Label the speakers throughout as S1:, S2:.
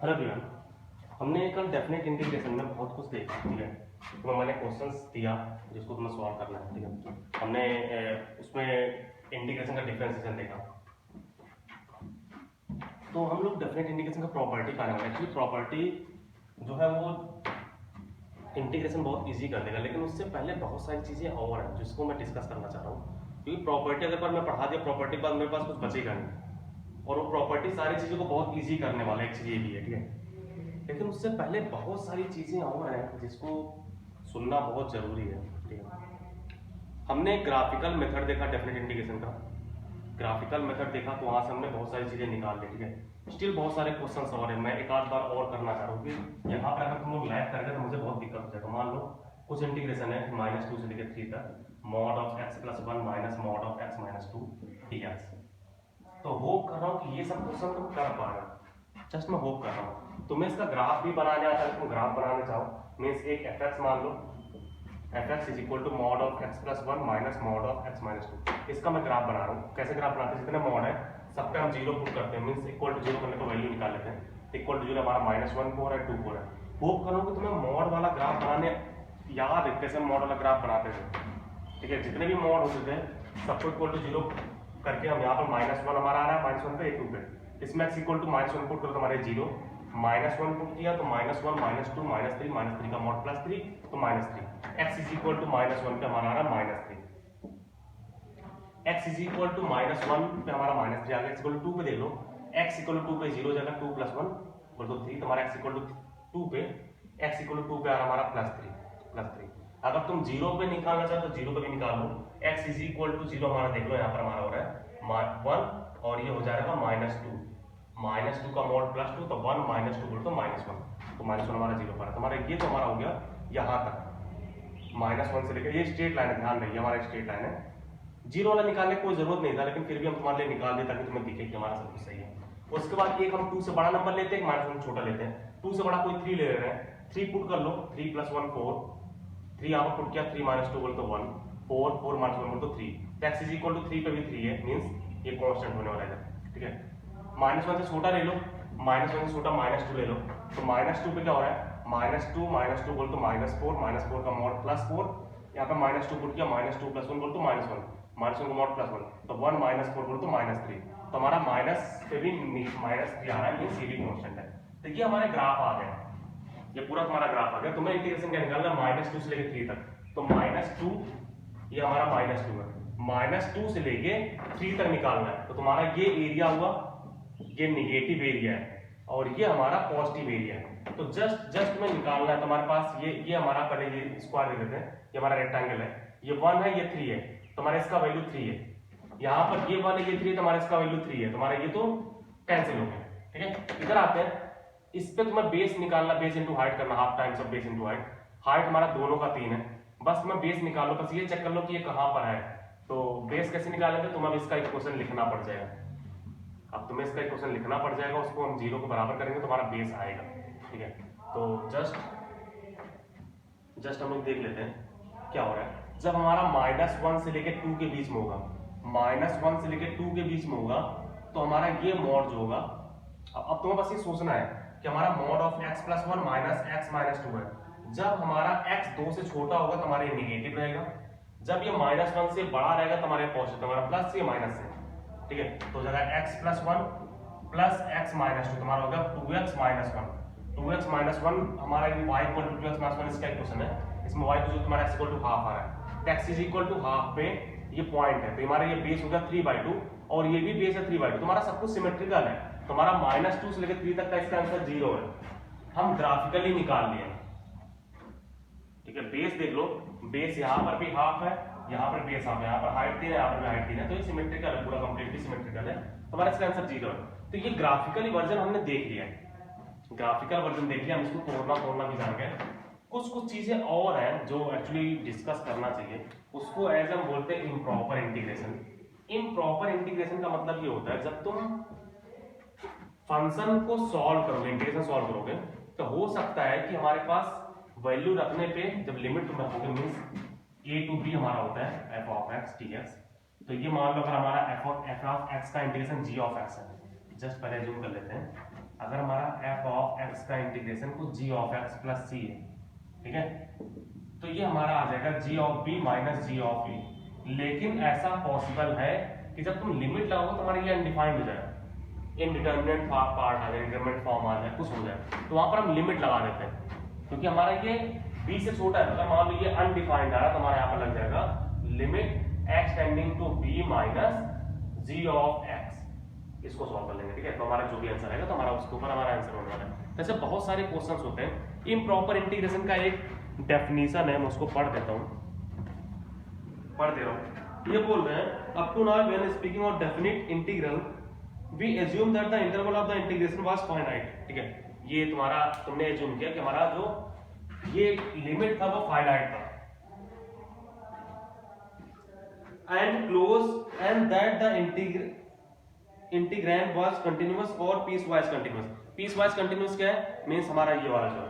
S1: Hello everyone. हमने कल definite integration में बहुत कुछ देखा, ठीक है। तो मैंने क्वेश्चंस दिया जिसको तुम्हें सॉल्व करना है, ठीक है। हमने उसमें इंटीग्रेशन का डिफरेंशिएशन देखा। तो हम लोग डेफिनेट इंटीग्रेशन का प्रॉपर्टी का नाम, एक्चुअली प्रॉपर्टी जो है वो इंटीग्रेशन बहुत इजी कर देगा, लेकिन उससे पहले बहुत सारी चीज़ें और हैं जिसको मैं डिस्कस करना चाह रहा हूँ। क्योंकि प्रॉपर्टी अगर मैं पढ़ा दिया प्रॉपर्टी के बाद मेरे पास कुछ बचेगा नहीं, और वो प्रॉपर्टी सारी चीज़ों को बहुत ईजी करने वाला है। एक चीज़ ये भी है, ठीक है। लेकिन उससे पहले बहुत सारी चीजें और हैं जिसको सुनना बहुत जरूरी है, ठीक है। हमने ग्राफिकल मेथड देखा डेफिनेट इंटीग्रेशन का, ग्राफिकल मेथड देखा तो वहां से हमने बहुत सारी चीजें निकाल ली, ठीक है। स्टिल बहुत सारे क्वेश्चंस और हैं, मैं एक आध बार और करना चाह रहा हूँ कि यहाँ पर अगर तुम लोग लैग करेंगे तो मुझे बहुत दिक्कत हो जाएगा। मान लो कुछ इंटीग्रेशन है -2 से लेकर 3 तक, mod of x + 1 minus mod of x - 2 dx। तो होप कर रहा हूँ कि ये सब क्वेश्चन तुम कर पा रहे हो, जस्ट मैं होप कर रहा हूँ। तुम्हें इसका ग्राफ भी बनाने आता है, तुम ग्राफ बनाने चाहो, मीन्स एक fx मान लो, fx = mod of x + 1 minus mod of x - 2। इसका मैं ग्राफ बना रहा हूँ। कैसे ग्राफ बनाते हैं, जितने मॉड है सब पे हम 0 पुट करते हैं, मीन्स इक्वल टू 0 करने को वैल्यू निकाल लेते हैं। इक्वल टू 0 हमारा -1 4 है, 2 4 है। होप करो कि तुम्हें मॉड वाला ग्राफ बनाने याद है, कैसे मॉड वाला ग्राफ बनाते थे, ठीक है। जितने भी मॉड होते थे सबको इक्वल टू 0 करके हम यहाँ पर -1 हमारा आ रहा है, -1 पे 2 पे, इसमें x = -1 पुट करो तो हमारे 0, -1 पुट किया तो -1 -2 -3 -3 का मॉड +3 तो -3, x = -1 पे हमारा आ रहा है -3, x = -1 पे हमारा -3 आ गया। x = 2 पे देख लो, x = 2 पे 0 जगह 2 + 1 = 3, तो हमारा x = 2 पे x = 2 पे आ रहा हमारा +3। अगर तुम 0 पे निकालना चाहो तो 0 पे भी निकाल लो। x = 0 हमारा देख लो, यहाँ पर हमारा हो रहा है 1 और ये हो जाएगा -2 का मॉड +2 तो 1 -2 बोल तो -1, तो -1 हमारा 0 पर है। तुम्हारा ये तो हमारा हो गया यहाँ तक, -1 से लेकर ये स्ट्रेट लाइन है, ध्यान रखिए हमारा स्ट्रेट लाइन है। 0 वाला निकालने की कोई जरूरत नहीं था, लेकिन फिर भी हम तुम्हारे लिए निकाल दें ताकि तुम्हें दिखे कि हमारा सब कुछ सही है। उसके बाद एक हम 2 से बड़ा नंबर लेते हैं, -1 छोटा लेते हैं। 2 से बड़ा कोई 3 ले रहे हैं, 3 पुट कर लो, 3 + 1 4, 3 यहाँ पर पुट किया, 3 - 2 बोल तो 1, 4 4 - 1 बोल तो 3, x = 3 पे भी 3 है, मीन्स ये कांस्टेंट होने वाला है, ठीक है। -1 से छोटा ले लो, -1 से छोटा -2 ले लो, तो -2 पे क्या हो रहा है, -2 बोल तो -4 का मॉड +4, यहाँ पे -2 पुट किया, -2 + 1 बोल तो -1 का मॉड +1 तो 1 - 4 बोल तो -3, तो हमारा माइनस पे भी -3 आ रहा है, मीन्स ये भी कांस्टेंट है। तो ये हमारे ग्राफ आ गया, ये पूरा तुम्हारा ग्राफ आ गया। तुम्हें इंटीग्रेशन क्या निकालना है, -2 से लेकर 3 तक, तो -2 ये हमारा -2 है, -2 से लेके 3 तक निकालना है। तो तुम्हारा ये एरिया हुआ, ये निगेटिव एरिया है और ये हमारा पॉजिटिव एरिया है। तो जस्ट में निकालना है तुम्हारे पास ये हमारा, पहले ये स्क्वायर दे देते हैं, ये हमारा रेक्टेंगल है, ये 1 है, ये 3 है, तुम्हारा इसका वैल्यू 3 है। यहाँ पर ये 1 है, ये 3 है, तुम्हारा इसका वैल्यू 3 है, तुम्हारा ये तो कैंसिल हो गया, ठीक है। इधर आते हैं, इस पे तुम्हें बेस निकालना, बेस इंटू हाइट करना, half times of base into height. Height हमारा दोनों का 3 है, बस तुम्हें बेस निकाल लो, बस ये चेक कर लो कि ये कहाँ पर है। तो बेस कैसे निकालेंगे, तुम्हें अब इसका इक्वेशन लिखना पड़ जाएगा। अब तुम्हें इसका इक्वेशन लिखना पड़ जाएगा, उसको हम 0 को बराबर करेंगे तो हमारा बेस आएगा, ठीक है। तो जस्ट हम लोग देख लेते हैं क्या हो रहा है। जब हमारा -1 से लेकर 2 के बीच में होगा, -1 से लेकर 2 के बीच में होगा, तो हमारा ये मॉड जो होगा, अब तुम्हें बस ये सोचना है कि हमारा mod of x + 1 minus x - 2 है। जब हमारा x 2 से छोटा होगा तो हमारा ये निगेटिव रहेगा, जब ये -1 से बड़ा रहेगा तो हमारा ये पॉजिटिव, हमारा प्लस से माइनस से, ठीक है। तो हो जाएगा x + 1 प्लस x - 2, तुम्हारा होगा 2x - 1, 2x - 1 हमारा y = 2x - 1 इसका इक्वेशन है। इसमें y को तुम्हारा x = हाफ आ रहा है, तो x = हाफ पे ये पॉइंट है, तो हमारा ये बेस हो गया 3/2 और ये भी बेस है 3/2, तुम्हारा सब कुछ सिमेट्रिकल है। तुम्हारा -2 से लेकर 3 तक का इसका आंसर 0 है, हम ग्राफिकली निकाल लिए, ठीक है। बेस देख लो, बेस यहाँ पर भी हाफ है, यहाँ पर बेस हाफ है, यहाँ पर हाइट 3 है, यहाँ पर भी हाइट 3 है, तो ये सिमेट्रिकल है, पूरा कंप्लीटली सिमेट्रिकल है, तुम्हारा इसका आंसर 0 है। तो ये ग्राफिकली वर्जन हमने देख लिया है, ग्राफिकल वर्जन देख लिया, हम इसको तोड़ना भी जान गए। कुछ चीजें और हैं जो एक्चुअली डिस्कस करना चाहिए, उसको एज हम बोलते हैं इम्प्रॉपर इंटीग्रेशन। इम्प्रॉपर इंटीग्रेशन का मतलब ये होता है जब तुम फंक्शन को सॉल्व करोगे, इंटीग्रेशन सॉल्व करोगे, तो हो सकता है कि हमारे पास वैल्यू रखने पे जब लिमिट तुम रखोगे, मींस a to b हमारा होता है f of x dx, तो ये मान लो अगर हमारा f of x का इंटीग्रेशन g of x है, जस्ट पहले जूम कर लेते हैं, अगर हमारा f of x का इंटीग्रेशन को g of x plus c है, ठीक है। तो ये हमारा आ जाएगा g of b minus g of e। लेकिन ऐसा पॉसिबल है कि जब तुम लिमिट लगाओगे तुम्हारा ये अनडिफाइंड हो जाएगा, इनडिटरमिनेट पार्ट आ जाए, इंटरमीडिएट फॉर्म आ जाए, कुछ हो जाए, तो वहां पर हम लिमिट लगा देते हैं क्योंकि हमारा ये b से छोटा है। अगर मान लो ये अनडिफाइंड आ रहा है तो हमारे यहाँ पर लग जाएगा limit x tending to b minus g of x। इसको सॉल्व कर लेंगे, ठीक है। तो हमारा जो भी आंसर आएगा तो हमारा उसके ऊपर हमारा आंसर होने वाला है। वैसे बहुत सारे क्वेश्चंस होते हैं। इम्प्रॉपर इंटीग्रेशन का एक डेफिनेशन है, मैं उसको पढ़ देता हूँ, पढ़ दे रहा हूँ। ये बोल रहे हैं up to now when speaking of definite integral we assume that the interval of the integration was finite, ठीक है। ये तुम्हारा तुमने अज्यूम किया कि हमारा जो ये लिमिट था वो फाइनाइट था, and close and that the integrand was continuous और piecewise continuous. Piecewise continuous क्या है? मींस हमारा ये वाला जो है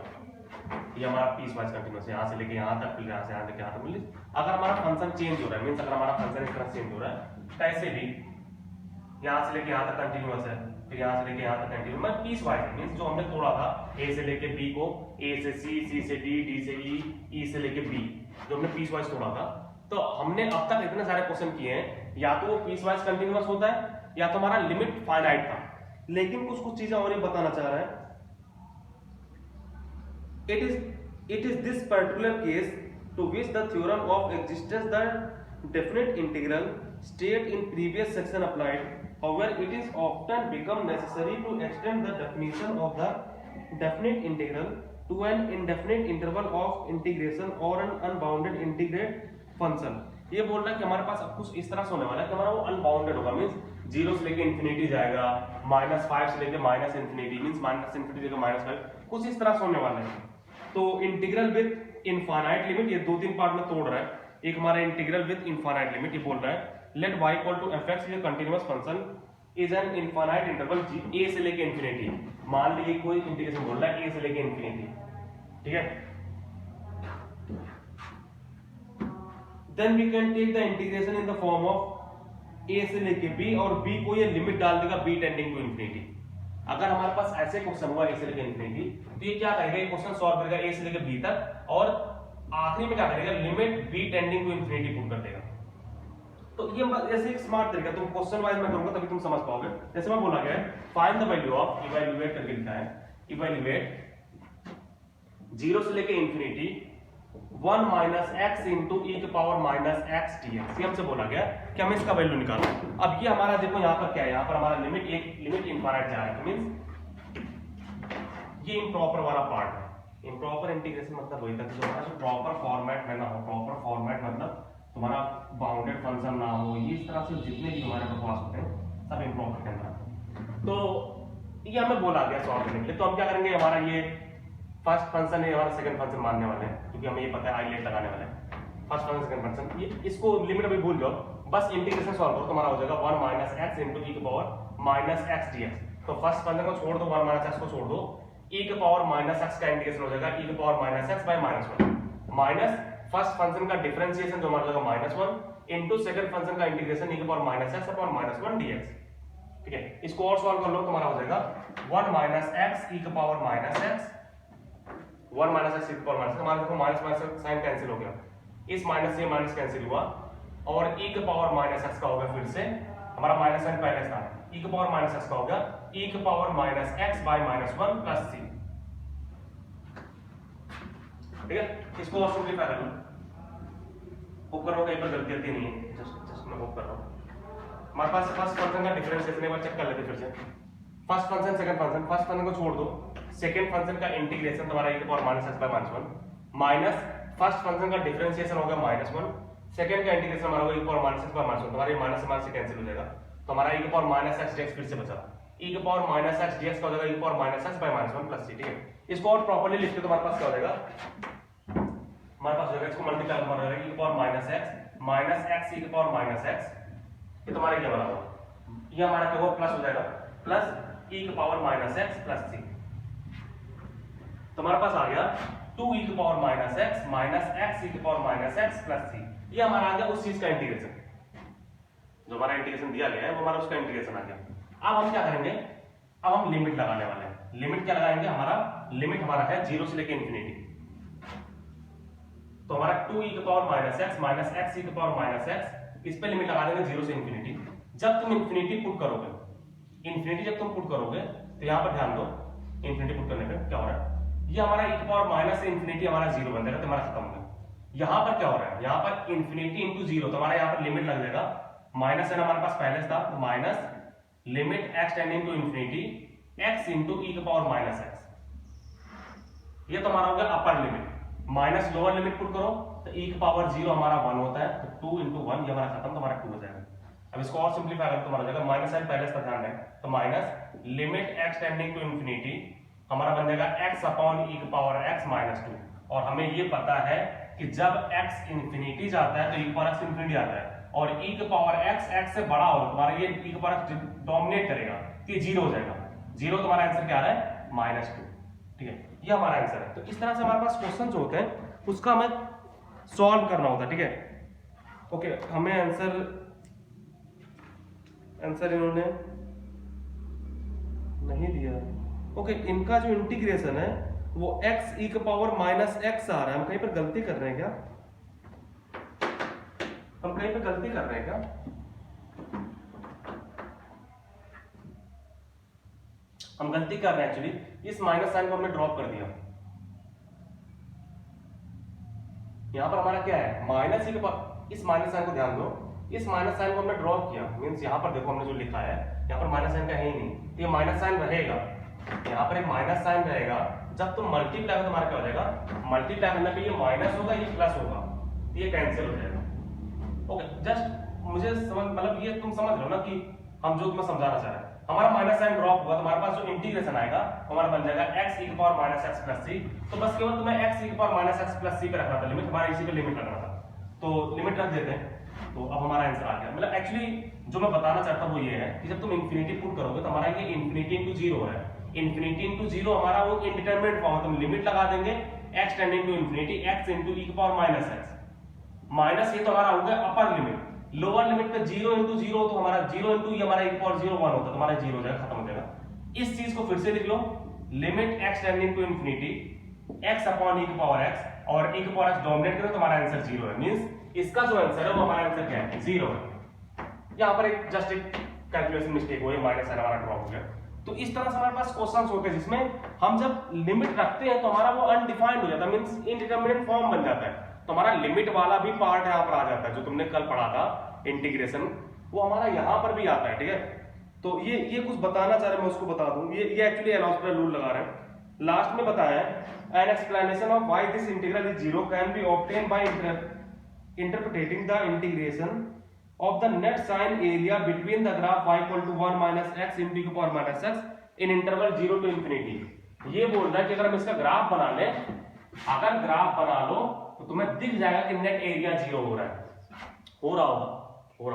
S1: ये हमारा पीस वाइज कंटीन्यूअस है, यहाँ से लेके यहाँ तक, फिर यहाँ से यहाँ लेके यहाँ तक मिली। अगर हमारा फंक्शन चेंज हो रहा है, मींस अगर हमारा फंक्शन इस तरह चेंज हो रहा है, कैसे भी यहाँ से लेके यहाँ तक कंटीन्यूअस है, फिर यहाँ से लेके यहाँ तक कंटीन्यूअस, मतलब पीस वाइज है। मींस जो हमने तोड़ा था ए से लेके बी को, ए से सी, सी से डी, डी से ई, ई से लेके बी, जो हमने पीस वाइज तोड़ा था। तो हमने अब तक इतने सारे क्वेश्चन किए हैं, या तो वो पीस वाइज कंटीन्यूअस होता है या तो हमारा लिमिट फाइनाइट था। लेकिन कुछ कुछ चीजें और ही बताना चाह रहे हैं। It is this particular case to which the theorem of existence that definite integral state in previous section applied. However, it is often become necessary to extend the definition of the definite integral to an indefinite interval of integration or an unbounded integrate function. ये बोल रहा है कि हमारे पास अब कुछ इस तरह से होने वाला है कि हमारा वो अनबाउंडेड होगा, मींस 0 से लेके इंफिनिटी जाएगा, -5 से लेके minus infinity, means minus infinity लेके -5, कुछ इस तरह से होने वाला है। तो इंटीग्रल विद इनफाइनाइट लिमिट, ये 2-3 पार्ट में तोड़ रहा है। एक हमारा इंटीग्रल विद इनफाइनाइट लिमिट, ये बोल रहा है let y equal to fx ये continuous function is an infinite interval a से लेके इंफिनिटी। मान लीजिए कोई इंटीग्रेशन बोल रहा है a से लेके इंफिनिटी, ठीक है। Then we can take the integration in the form of a से लेके b, और b को ये लिमिट डाल देगा b टेंडिंग टू इंफिनिटी। अगर हमारे पास ऐसे क्वेश्चन हुआ a से लेके इंफिनिटी, तो ये क्या करेगा, ये क्वेश्चन सॉल्व करेगा a से लेके b तक, और आखिरी में क्या करेगा, limit b tending to infinity put कर देगा। तो ये ऐसे एक स्मार्ट तरीका, तुम क्वेश्चन वाइज में करूंगा तभी तुम समझ पाओगे। जैसे मैं बोला गया है find the value of, evaluate करके लिखा है, इवैल्यूएट 0 से लेके इंफिनिटी 1 माइनस एक्स इंटू ई के पावर माइनस एक्स dx। ये हमसे बोला गया कि हमें इसका वैल्यू निकालना है। अब ये हमारा देखो यहाँ पर क्या है, यहाँ पर हमारा लिमिट इनफाइनाइट जा रहा है, मींस ये इम्प्रॉपर वाला पार्ट है। इम्प्रॉपर इंटीग्रेशन मतलब वही था कि जो हमारा प्रॉपर फॉर्मेट में ना हो, प्रॉपर फॉर्मेट मतलब तुम्हारा बाउंडेड फंक्शन ना हो, ये इस तरह से जितने भी हमारे बकवास होते हैं सब इम्प्रॉपर के अंदर। तो ये हमें बोला गया सॉल्व करने के लिए। तो हम क्या करेंगे, हमारा ये फर्स्ट फंक्शन है, हमारा सेकंड फंक्शन मानने वाले हैं, क्योंकि हमें ये पता है आइलेट लगाने वाले हैं। फर्स्ट फंक्शन सेकंड फंक्शन, ये इसको लिमिट अभी भूल जाओ, बस इंटीग्रेशन सॉल्व करो तो हमारा हो जाएगा 1 माइनस एक्स इंटू ई के पावर माइनस एक्स dx। तो फर्स्ट फंक्शन को छोड़ दो, 1 माइनस एक्स को छोड़ दो, ई के पावर माइनस एक्स का इंटीग्रेशन हो जाएगा ई के power minus x by -1 minus first function का डिफरेंशिएशन जो हमारा हो जाएगा -1 इंटू सेकंड फंक्शन का इंटीग्रेशन ई के power minus x upon -1 dx, ठीक है। इसको और सॉल्व कर लो तो हमारा हो जाएगा 1 माइनस एक्स ई के power minus x, 1 minus x e के पावर माइनस, हमारा देखो माइनस माइनस साइन कैंसिल हो गया, इस माइनस से माइनस कैंसिल हुआ, और ई के पावर माइनस एक्स का हो गया, फिर से हमारा माइनस साइन पहले था, ई के पावर माइनस एक्स का हो गया ई के power minus x by -1 plus c, ठीक है। इसको और सिंपलीफाई कर लो, ऊपर हो कहीं पर गलती आती नहीं है, जस्ट मैं होप कर रहा हूं। हमारे पास फर्स्ट फंक्शन का डिफरेंशिएशन एक बार चेक कर लेते फिर से। First function second function, first function को छोड़ दो, सेकंड फंक्शन का इंटीग्रेशन तुम्हारा e के power minus x by -1 minus first function का डिफरेंशिएशन होगा -1, सेकंड का इंटीग्रेशन हमारा होगा e के पावर माइनस एक्स बाय -1, तुम्हारा माइनस से माइनस से कैंसिल हो जाएगा, तो हमारा e के पावर माइनस एक्स dx फिर से बचा, e के पावर माइनस एक्स dx का हो जाएगा e के power minus x by -1 plus c, ठीक है। इसको और प्रॉपर्ली लिख के तुम्हारे पास क्या हो जाएगा, हमारे पास हो जाएगा, इसको मल्टीप्लाई हमारा हो जाएगा e के पावर माइनस एक्स e के पावर माइनस एक्स, ये तुम्हारे क्या बराबर, ये हमारा क्या होगा प्लस हो जाएगा, प्लस e के पावर माइनस एक्स प्लस सी, तो हमारे पास आ गया 2e के पावर माइनस एक्स e के पावर माइनस एक्स प्लस सी। ये हमारा आ गया उस चीज का इंटीग्रेशन, जो हमारा इंटीग्रेशन दिया गया है वो हमारा उसका इंटीग्रेशन आ गया। अब हम क्या करेंगे, अब हम लिमिट लगाने वाले हैं। लिमिट क्या लगाएंगे, हमारा लिमिट हमारा है 0 से लेके इन्फिनिटी, तो हमारा 2e की power minus x minus x e की पावर माइनस एक्स, इस पे लिमिट लगा देंगे 0 से इन्फिनिटी। जब तुम इन्फिनिटी पुट करोगे, इन्फिनिटी जब तुम पुट करोगे तो यहां पर ध्यान दो, इन्फिनिटी पुट करने पे क्या हो रहा है, ये हमारा e की पावर माइनस से इन्फिनिटी हमारा 0 बन जाएगा, तो हमारा खत्म हो गया। यहां पर क्या हो रहा है, यहां पर इन्फिनिटी इंटू 0, तो हमारा यहां पर लिमिट लग जाएगा माइनस है हमारे पास पहले से था, तो minus limit x tending to infinity x into e की पावर माइनस x, ये तो हमारा हो गया upper limit. Minus lower limit put करो तो e की पावर 0 हमारा 1 होता है, तो 2 इंटू 1 ये हमारा खत्म, तो हमारा 2 हो जाएगा। अब इसको और सिंपलीफाई करो तो हमारा हो जाएगा माइनस साइन पहले से ध्यान है, तो minus limit x tending to infinity हमारा बन जाएगा x अपॉन e की पावर x माइनस 2, और हमें ये पता है कि जब x इन्फिनिटी जाता है तो e की पावर x इन्फिनिटी आता है, और e की पावर x से बड़ा हो तुम्हारा ये e की पावर x डोमिनेट करेगा, तो ये 0 हो जाएगा। 0 तुम्हारा आंसर क्या आ रहा है, माइनस 2, ठीक है, ये हमारा आंसर है। तो इस तरह से हमारे पास क्वेश्चन जो होते हैं उसका हमें सॉल्व करना होता है, ठीक है। ओके, हमें आंसर इन्होंने नहीं दिया। ओके, इनका जो इंटीग्रेशन है वो x e की पावर माइनस x आ रहा है, हम कहीं पर गलती कर रहे हैं क्या, हम कहीं पे गलती कर रहे हैं क्या, हम गलती कर रहे हैं एक्चुअली, इस माइनस साइन को हमने ड्रॉप कर दिया। यहां पर हमारा क्या है, माइनस ही के पास, इस माइनस साइन को ध्यान दो, इस माइनस साइन को हमने ड्रॉप किया, मींस यहां पर देखो हमने जो लिखा है यहां पर माइनस साइन का है ही नहीं, तो ये माइनस साइन रहेगा, यहां पर एक माइनस साइन रहेगा। जब तुम मल्टीप्लाई तो हमारा क्या हो जाएगा, मल्टीप्लाई करने पे ये माइनस होगा, ये प्लस होगा, तो ये कैंसिल हो जाएगा। ओके, जस्ट मुझे समझ, मतलब ये तुम समझ लो ना कि हम जो तुम्हें समझाना चाह रहे हैं, हमारा माइनस साइन ड्रॉप हुआ तो हमारे पास जो इंटीग्रेशन आएगा हमारा बन जाएगा x e की power minus x plus c, तो बस केवल तुम्हें x e की power minus x plus c पे रखना था, लिमिट हमारा इसी पे लिमिट रखना था, तो लिमिट रख देते हैं। तो अब हमारा आंसर आ गया। मतलब एक्चुअली जो मैं बताना चाहता हूं वो ये है कि जब तुम इंफिनिटी पुट करोगे तो हमारा ये इंफिनिटी इंटू 0 है, इंफिनिटी इंटू 0 हमारा वो इंडिटरमिनेट फॉर्म, तुम लिमिट लगा देंगे x tending to infinity x into e की पावर माइनस x, माइनस ये तो हमारा हो गया अपर लिमिट, लोअर लिमिट पे 0 इंटू 0 तो हमारा 0 इंटू ये हमारा e की पावर 0 1 होता है, तो हमारा 0 हो जाएगा, खत्म हो जाएगा। इस चीज को फिर से लिख लो, limit x tending to infinity x upon e की पावर x, और e की पावर x डोमिनेट करें तो हमारा आंसर 0 है, मींस इसका जो आंसर है वो हमारा आंसर क्या है, 0 है। यहां पर एक जस्ट एक कैलकुलेशन मिस्टेक हुई, माइनस साइन हमारा ड्रॉप हो गया। तो इस तरह से हमारे पास क्वेश्चंस होते हैं जिसमें हम जब लिमिट रखते हैं तो हमारा वो अनडिफाइंड हो जाता है, मींस इनडिटरमिनेट फॉर्म बन जाता है, तो हमारा लिमिट वाला भी पार्ट यहां पर आ जाता है, जो तुमने कल पढ़ा था इंटीग्रेशन, वो हमारा यहां पर भी आता है, ठीक है। तो ये कुछ बताना चाह रहे, मैं उसको बता दूं, ये एक्चुअली एलॉजिब्रा रूल लगा रहे हैं। लास्ट में बताया है an explanation of why this integral is 0 can be obtain bye interpreting the integration of the net sine area between the graph y equal to 1 minus x into e की power minus x in interval 0 to infinity। ये बोल रहा है कि अगर हम इसका graph बना ले, अगर ग्राफ बना लो तो तुम्हें दिख जाएगा कि नेट एरिया 0 हो रहा है, हो रहा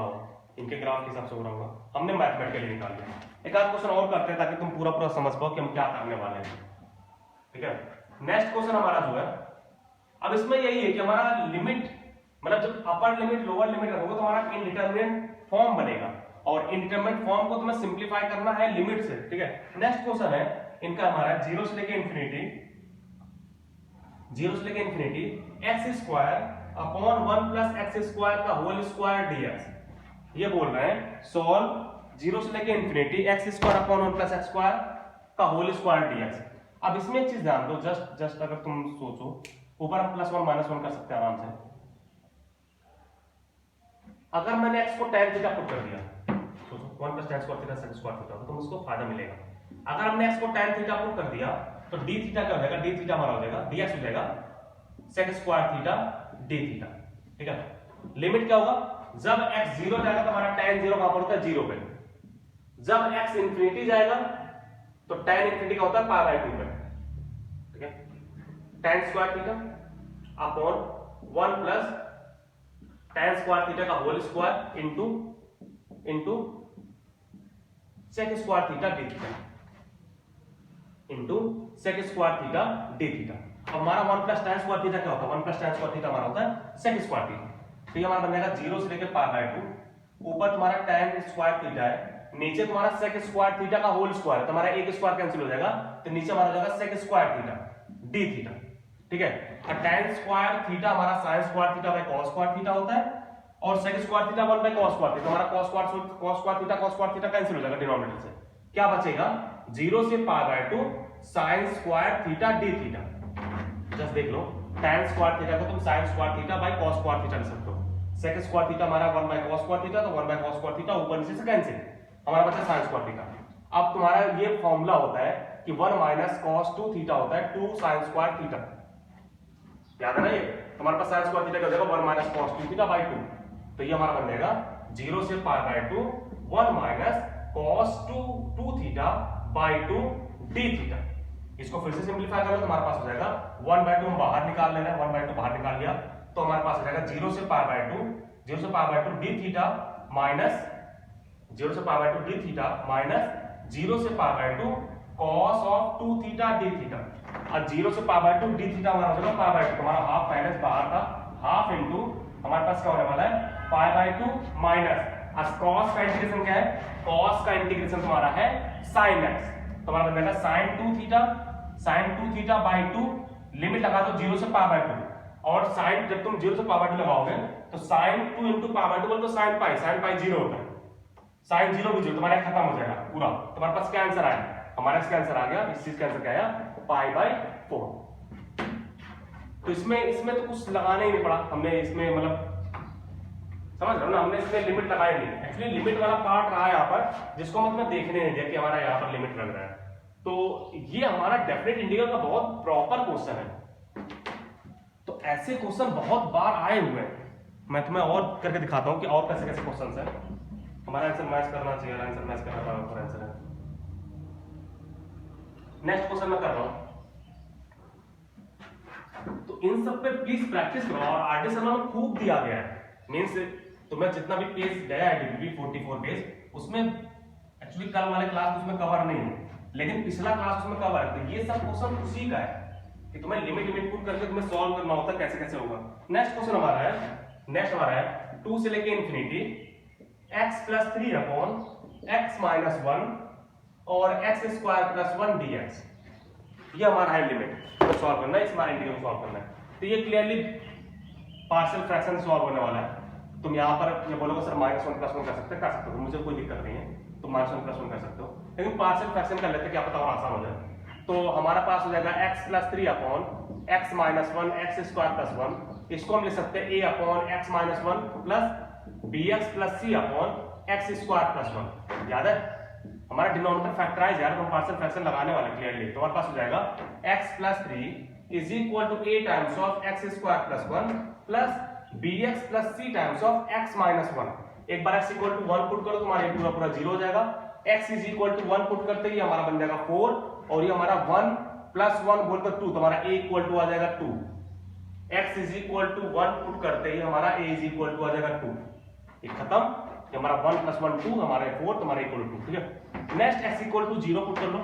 S1: होगा, इनके ग्राफ के हिसाब से हो रहा होगा, हमने मैथमेटिकली निकाल लिया। एक आध क्वेश्चन और करते हैं ताकि तुम पूरा समझ पाओ कि हम क्या करने वाले हैं, ठीक है। नेक्स्ट क्वेश्चन हमारा जो है, अब इसमें यही है कि हमारा लिमिट, मतलब जब अपर लिमिट लोअर लिमिट रखोगे तो हमारा इनडिटरमिनेट फॉर्म बनेगा, और इनडिटरमिनेट फॉर्म को तुम्हें सिंपलीफाई करना है लिमिट से, ठीक है। नेक्स्ट क्वेश्चन है इनका हमारा 0 से लेके infinity x square upon 1 plus x square का होल स्क्वायर dx, ये बोल रहे हैं सॉल्व 0 से लेके infinity x square upon 1 plus x square का होल स्क्वायर dx। अब इसमें एक चीज ध्यान दो, जस्ट अगर तुम सोचो, ऊपर हम प्लस 1 माइनस 1 कर सकते हैं आराम से। अगर मैंने x को tan थीटा पुट कर दिया, सोचो 1 plus tan square theta sec square theta, तो मुझको फायदा मिलेगा। अगर हमने x को tan थीटा पुट कर दिया तो d थीटा क्या हो जाएगा, d थीटा हमारा हो जाएगा dx हो जाएगा sec square theta d theta, ठीक है। लिमिट क्या होगा, जब x 0 जाएगा तो हमारा tan 0 कहां पर होता है, 0 पे। जब x इंफिनिटी जाएगा तो tan इंफिनिटी का होता है पाई बाय 2 पे, ठीक है। tan square theta upon 1 plus tan square theta का whole square into sec square theta d theta into sec square theta d theta. अब हमारा 1 प्लस tan स्क्वायर थीटा क्या होता है, 1 प्लस tan स्क्वायर थीटा हमारा होता है sec स्क्वायर थीटा, तो ये हमारा बन जाएगा 0 से लेकर पाई बाय 2, ऊपर तुम्हारा tan स्क्वायर थीटा है नीचे तुम्हारा सेक स्क्वायर थीटा का होल स्क्वायर है, तुम्हारा एक स्क्वायर कैंसिल हो जाएगा, तो नीचे हमारा हो जाएगा sec square theta d theta, ठीक है। और tan स्क्वायर थीटा हमारा sin square theta by cos square theta होता है, और sec square theta 1 by cos square theta, हमारा cos स्क्वायर थीटा कैंसिल हो जाएगा डिनोमिनेटर से, क्या बचेगा 0 से pi by 2 sin square theta d theta. Just देख लो, tan स्क्वायर थीटा को तुम sin square theta by cos square theta लिख सकते हो, sec स्क्वायर थीटा हमारा 1 बाय cos स्क्वायर थीटा, तो 1 बाय cos स्क्वायर थीटा ऊपर नीचे से कैंसिल, हमारा बचा sin स्क्वायर थीटा। अब तुम्हारा ये फॉर्मूला होता है कि 1 माइनस cos 2 थीटा होता है 2 sin स्क्वायर थीटा, याद है ना, ये तुम्हारे पास sin स्क्वायर थीटा क्या हो जाएगा 1 माइनस cos 2 थीटा बाय 2, तो ये हमारा बन जाएगा 0 से pi by 2 1 minus cos 2 theta by 2 d theta. इसको फिर से सिंपलीफाई करो, तुम्हारे पास हो जाएगा 1 बाय 2 हम बाहर निकाल लेना है, 1 बाय 2 बाहर निकाल लिया, तो हमारे पास हो जाएगा 0 से pi by 2 d theta minus 0 से pi by 2 d theta minus 0 से pi by 2 cos of 2 theta d theta, और 0 से पाई बाय 2 d थीटा हमारा हो जाएगा पाई बाय 2, तुम्हारा हाफ माइनस बाहर था, हाफ इनटू हमारे पास क्या होने वाला है पाई बाय 2 माइनस, अब cos का इंटीग्रेशन क्या है, cos का इंटीग्रेशन तुम्हारा है sin x, तुम्हारा बन जाएगा sin 2 थीटा बाय 2, लिमिट लगा दो 0 से पाई बाय 2, और sin जब तुम 0 से पाई बाय 2 लगाओगे तो sin 2 इनटू पाई बाय 2 बोल तो sin पाई 0 होता है, sin 0 भी 0, तुम्हारा खत्म हो जाएगा पूरा, तुम्हारे पास क्या आंसर आया, हमारा इसका आंसर आ गया, इस चीज का आंसर क्या आया पाई बाय 4। तो इसमें तो कुछ लगाना ही नहीं पड़ा हमने, इसमें मतलब समझ रहे हो ना, हमने इसमें लिमिट लगाई नहीं, एक्चुअली लिमिट वाला पार्ट रहा यहाँ पर जिसको मतलब देखने नहीं दिया कि हमारा यहाँ पर लिमिट लग रहा है, तो ये हमारा डेफिनेट इंटीग्रल का बहुत प्रॉपर क्वेश्चन है। तो ऐसे क्वेश्चन बहुत बार आए हुए हैं, मैं तुम्हें और करके दिखाता हूँ कि और कैसे कैसे क्वेश्चन है, हमारा आंसर मैच करना चाहिए, आंसर मैच करना बराबर आंसर है। नेक्स्ट क्वेश्चन मैं कर रहा हूं, तो इन सब पे प्लीज प्रैक्टिस करो, और आरडी शर्मा में खूब दिया गया है, मींस तुम्हें जितना भी पेज गया है डीबीबी 44 पेज, उसमें एक्चुअली कल वाले क्लास उसमें कवर नहीं है, लेकिन पिछला क्लास उसमें कवर है, तो ये सब क्वेश्चन उसी का है कि तुम्हें लिमिट पुट करके तुम्हें सॉल्व करना होता है कैसे कैसे होगा। नेक्स्ट क्वेश्चन हमारा है 2 से लेके infinity x plus 3 upon x minus 1 और x स्क्वायर प्लस 1 dx, ये हमारा है लिमिट, तो सॉल्व करना है, इस हमारे इंटीग्रल को सॉल्व करना है। तो ये क्लियरली पार्शियल फ्रैक्शन सॉल्व होने वाला है। तुम यहाँ पर ये बोलोगे सर -1 + 1 कर सकते हो, मुझे कोई दिक्कत नहीं है, तुम -1 + 1 कर सकते हो, लेकिन पार्शियल फ्रैक्शन कर लेते, क्या पता और आसान हो जाए। तो हमारा पास हो जाएगा x plus 3 upon x minus 1 x square plus 1, इसको हम लिख सकते हैं a upon x minus 1 plus bx plus c upon x square plus 1। याद है हमारा डिनोमिनेटर फैक्टराइज यार, हम पार्शियल फ्रैक्शन लगाने वाले क्लियरली, तो हमारे पास हो जाएगा x plus 3 is equal to a times of x square plus 1 plus bx plus c times of x minus 1। एक बार x इक्वल टू 1 पुट करो, तुम्हारा ये पूरा 0 हो जाएगा, x is equal to 1 put करते ही हमारा बन जाएगा 4, और ये हमारा 1 प्लस 1 बोल तो 2, तुम्हारा a इक्वल टू आ जाएगा 2, x is equal to 1 put करते ही हमारा a इज इक्वल टू आ जाएगा 2, ये खत्म, ये हमारा 1 प्लस 1 2, हमारा 4, तुम्हारा इक्वल टू 2, ठीक है। Next x equal to 0 put कर लो,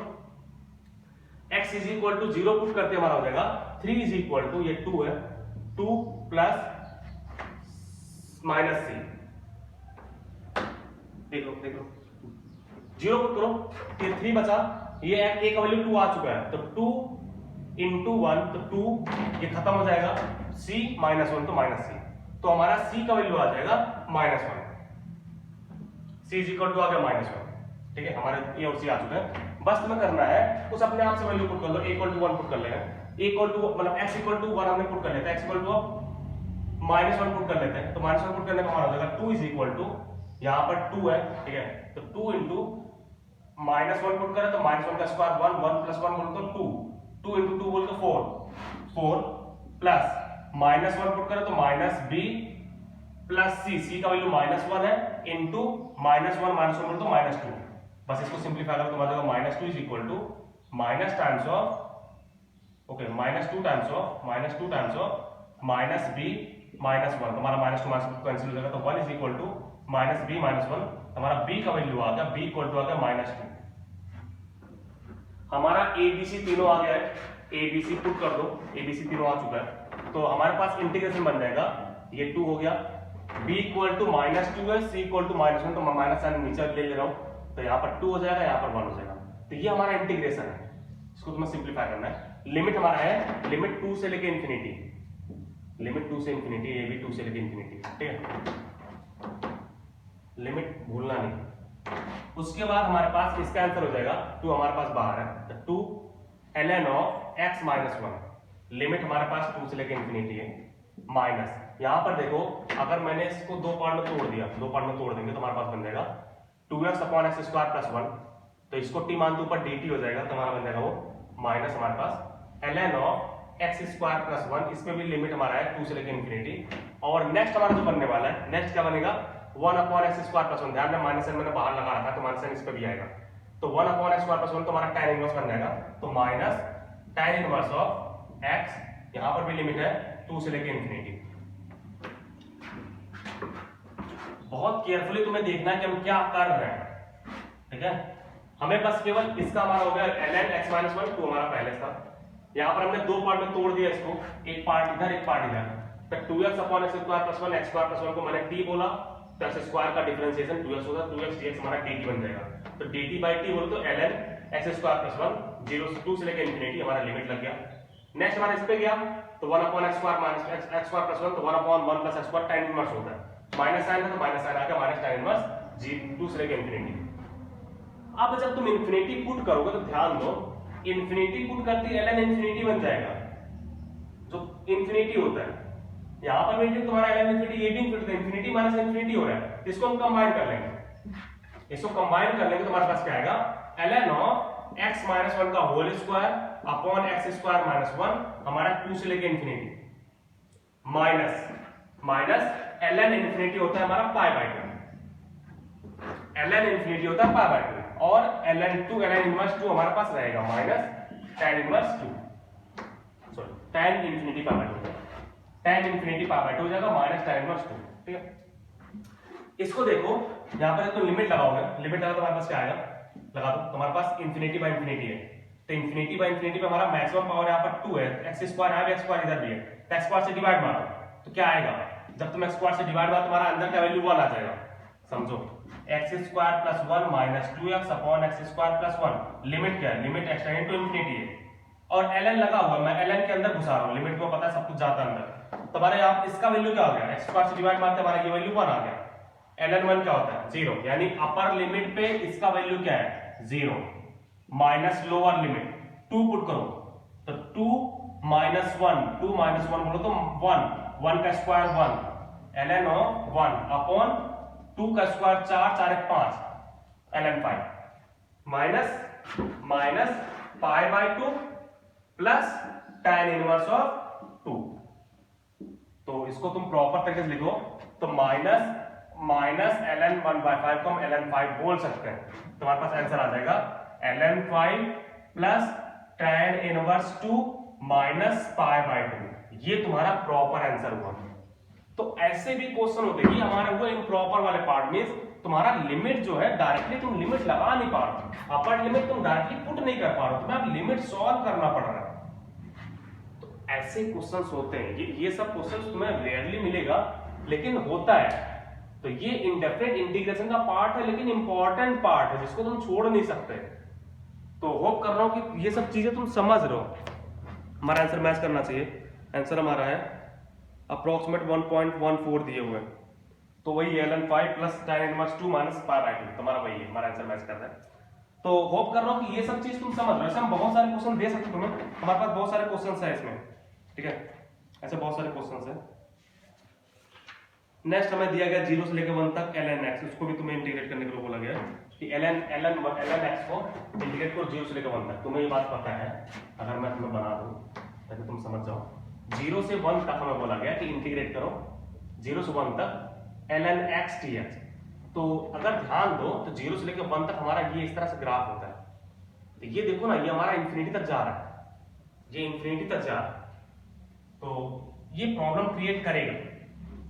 S1: x is equal to 0 put करते हमारा हो जाएगा 3 इज इक्वल टू, ये 2 है, 2 प्लस माइनस c, देखो 0 पुट करो, ये 3 बचा, ये a का वैल्यू 2 आ चुका है, तो 2 इंटू 1 तो 2, ये खत्म हो जाएगा, c माइनस 1 तो माइनस c, तो हमारा c का वैल्यू आ जाएगा -1, c इज इक्वल टू आ गया -1, ठीक है, हमारे a और c आ चुके हैं। बस तुम्हें करना है उस अपने आप से वैल्यू पुट कर लो, a इक्वल टू 1 पुट कर लेना, a इक्वल टू मतलब x इक्वल टू 1 हमने पुट कर लेते हैं, x इक्वल टू -1 पुट कर लेते हैं, तो -1 पुट करने का हमारा हो जाएगा 2 इज इक्वल टू, यहाँ पर 2 है, ठीक है, तो 2 इंटू -1 पुट करें तो -1 का स्क्वायर 1, 1 प्लस 1 बोल तो 2, 2 इंटू 2 बोल तो 4 प्लस -1 पुट करें तो -b प्लस c का वैल्यू -1 है, इंटू -1 बोल तो -2, बस इसको सिंप्लीफाई करो तो आ जाएगा -2 is equal to minus times of okay -2 times of -b -1, हमारा -2 कैंसिल हो जाएगा, तो 1 इज इक्वल टू -b -1, हमारा b का वैल्यू आ गया, b इक्वल टू आ गया -2। हमारा abc तीनों आ गया है, abc पुट कर दो, abc तीनों आ चुका है, तो हमारे पास इंटीग्रेशन बन जाएगा, ये 2 हो गया, b इक्वल टू -2 है, c इक्वल टू -1, तो माइनस साइन नीचे ले रहा हूं, तो यहाँ पर 2 हो जाएगा, यहाँ पर 1 हो जाएगा। तो ये हमारा इंटीग्रेशन है, इसको तुम्हें सिंप्लीफाई करना है। लिमिट हमारा है लिमिट 2 से लेके इंफिनिटी, लिमिट 2 से इंफिनिटी, ये भी 2 से लेके इंफिनिटी, ठीक है, लिमिट भूलना नहीं। उसके बाद हमारे पास इसका आंसर हो जाएगा 2 हमारे पास बाहर है, तो 2 ln of x minus 1, limit हमारे पास 2 से लेके इंफिनिटी है, माइनस यहाँ पर देखो अगर मैंने इसको दो पार्ट में तोड़ दिया, दो पार्ट में तोड़ देंगे तो हमारे पास बन जाएगा 2x upon x square plus 1, तो इसको t मान दो ऊपर dt हो जाएगा, तो हमारा बन जाएगा वो माइनस हमारे पास ln of x square plus 1, इसमें भी लिमिट हमारा है 2 से लेके इंफिनिटी। और नेक्स्ट हमारा जो बनने वाला है, नेक्स्ट क्या बनेगा 1 अपॉन एक्स स्क्वायर प्लस 1, ध्यान में माइनस मैंने बाहर लगा रखा है तो माइनस इस पे भी आएगा, तो 1 अपॉन एक्स स्क्वायर प्लस 1 तो हमारा tan इनवर्स बन जाएगा, तो minus tan inverse of x, यहां पर भी लिमिट है 2 से लेके इंफिनिटी। बहुत केयरफुली तुम्हें देखना है कि हम क्या कर रहे हैं, ठीक है। हमें बस केवल इसका हमारा हो गया ln x माइनस 1, 2 हमारा पहले था, यहाँ पर हमने दो पार्ट में तोड़ दिया इसको, एक पार्ट इधर एक पार्ट इधर, तो 2x upon x square plus 1, x square plus 1 को मैंने t बोला, तो एक्स स्क्वायर का डिफरेंशिएशन 2x होगा, 2x dx हमारा dt बन जाएगा, तो dt बाई t बोलो तो ln एक्स स्क्वायर प्लस 1, 0 से 2 से लेकर इंफिनिटी हमारा लिमिट लग गया। नेक्स्ट हमारा इस पे गया तो 1 upon x square minus x square plus 1, तो 1 upon 1 plus x square tan inverse होता है, माइनस साइन है तो माइनस साइन आ गया, माइनस tan इनवर्स 2 से लेकर इंफिनिटी। अब जब तुम इंफिनिटी पुट करोगे तो ध्यान दो, इंफिनिटी पुट करते ही ln इंफिनिटी बन जाएगा, जो इंफिनिटी होता है, यहां पर भी तुम्हारा ln इंफिनिटी, ये भी इंफिनिटी माइनस इंफिनिटी हो रहा है, इसको हम कंबाइन कर लेंगे, इसको कंबाइन कर लेंगे तो हमारे पास क्या आएगा ln ऑफ x माइनस 1 का whole square upon x square minus 1, हमारा 2 से लेके infinity, minus minus ln infinity होता है हमारा पाई बाय 2, ln इंफिनिटी होता है पाई बाय 2, और ln इनवर्स 2 हमारे पास रहेगा minus tan inverse 2, sorry tan infinity pi by 2, tan infinity pi by 2 हो जाएगा माइनस tan इनवर्स 2, ठीक है। इसको देखो यहां पर तो लिमिट लगाओगे, लिमिट लगा तो हमारे पास क्या आएगा, लगा दो, तुम्हारे पास इंफिनिटी बाय इंफिनिटी है, तो इंफिनिटी बाय इंफिनिटी पे हमारा मैक्सिमम पावर यहां पर 2 है, एक्स स्क्वायर है, एक्स स्क्वायर इधर भी है, तो एक्स स्क्वायर से डिवाइड मारो तो क्या आएगा, जब तुम एक्स स्क्वायर से डिवाइड मारो तुम्हारा अंदर का वैल्यू 1 आ जाएगा, समझो x square plus 1 minus 2x upon x square plus 1, limit क्या है, limit x tend to infinity है, और ln लगा हुआ, मैं ln के अंदर घुसा रहा हूं, लिमिट को पता है सब कुछ जाता है अंदर, तुम्हारे आप इसका वैल्यू क्या हो गया, एक्स स्क्वायर से डिवाइड मारते हमारा ये वैल्यू 1 आ गया, ln 1 क्या होता है 0, यानी अपर लिमिट पे इसका वैल्यू क्या है 0, माइनस लोअर लिमिट 2 पुट करो तो 2 माइनस 1, 2 माइनस 1 बोलो तो 1 का स्क्वायर 1, ln ऑफ 1 अपॉन 2 का square 4, 4 1 5, ln 5 minus minus pi by 2 plus tan inverse of 2, तो इसको तुम प्रॉपर तरीके से लिखो तो माइनस माइनस ln 1/5 को हम ln 5 बोल सकते हैं, तुम्हारे पास आंसर आ जाएगा ln 5 plus tan inverse 2 minus pi by 2, ये तुम्हारा प्रॉपर आंसर हुआ। तो ऐसे भी क्वेश्चन होते हैं, ये हमारे हुए इम्प्रॉपर वाले पार्ट में तुम्हारा लिमिट जो है डायरेक्टली तुम लिमिट लगा नहीं पा रहे, अपर लिमिट तुम डायरेक्टली पुट नहीं कर पा रहे, तुम्हें अब लिमिट सॉल्व करना पड़ रहा है, तो ऐसे क्वेश्चंस होते हैं, ये सब क्वेश्चंस तुम्हें रेयरली मिलेगा लेकिन होता है, तो ये इंडेफिनिट इंटीग्रेशन का पार्ट है लेकिन इंपॉर्टेंट पार्ट है जिसको तुम छोड़ नहीं सकते, तो होप कर रहा हूं कि ये सब चीजें तुम समझ रहे हो। हमारा आंसर मैच करना चाहिए, आंसर हमारा है अप्रोक्सीमेट 1.14 दिए हुए, तो वही ln 5 plus tan inverse 2 minus pi by 2, तुम्हारा वही है, हमारा आंसर मैच कर रहा है। तो होप कर रहा हूं कि ये सब चीज तुम समझ रहे हो, ऐसे हम बहुत सारे क्वेश्चन दे सकते तुम्हें, हमारे पास बहुत सारे क्वेश्चंस है इसमें, ठीक है, ऐसे बहुत सारे क्वेश्चंस है। नेक्स्ट हमें दिया गया 0 से लेकर 1 तक ln x, उसको भी तुम्हें इंटीग्रेट करने के लिए बोला गया कि ln x को इंटीग्रेट करो 0 से लेकर 1 तक। तुम्हें ये बात पता है, अगर मैं तुम्हें बना दूं ताकि तुम समझ जाओ, 0 से 1 तक हमें बोला गया कि इंटीग्रेट करो 0 से 1 तक ln x dx, तो अगर ध्यान दो तो 0 से लेकर 1 तक हमारा ये इस तरह से ग्राफ होता है, तो ये देखो ना, ये हमारा इंफिनिटी तक जा रहा है, ये इंफिनिटी तक जा रहा है, तो ये प्रॉब्लम क्रिएट करेगा,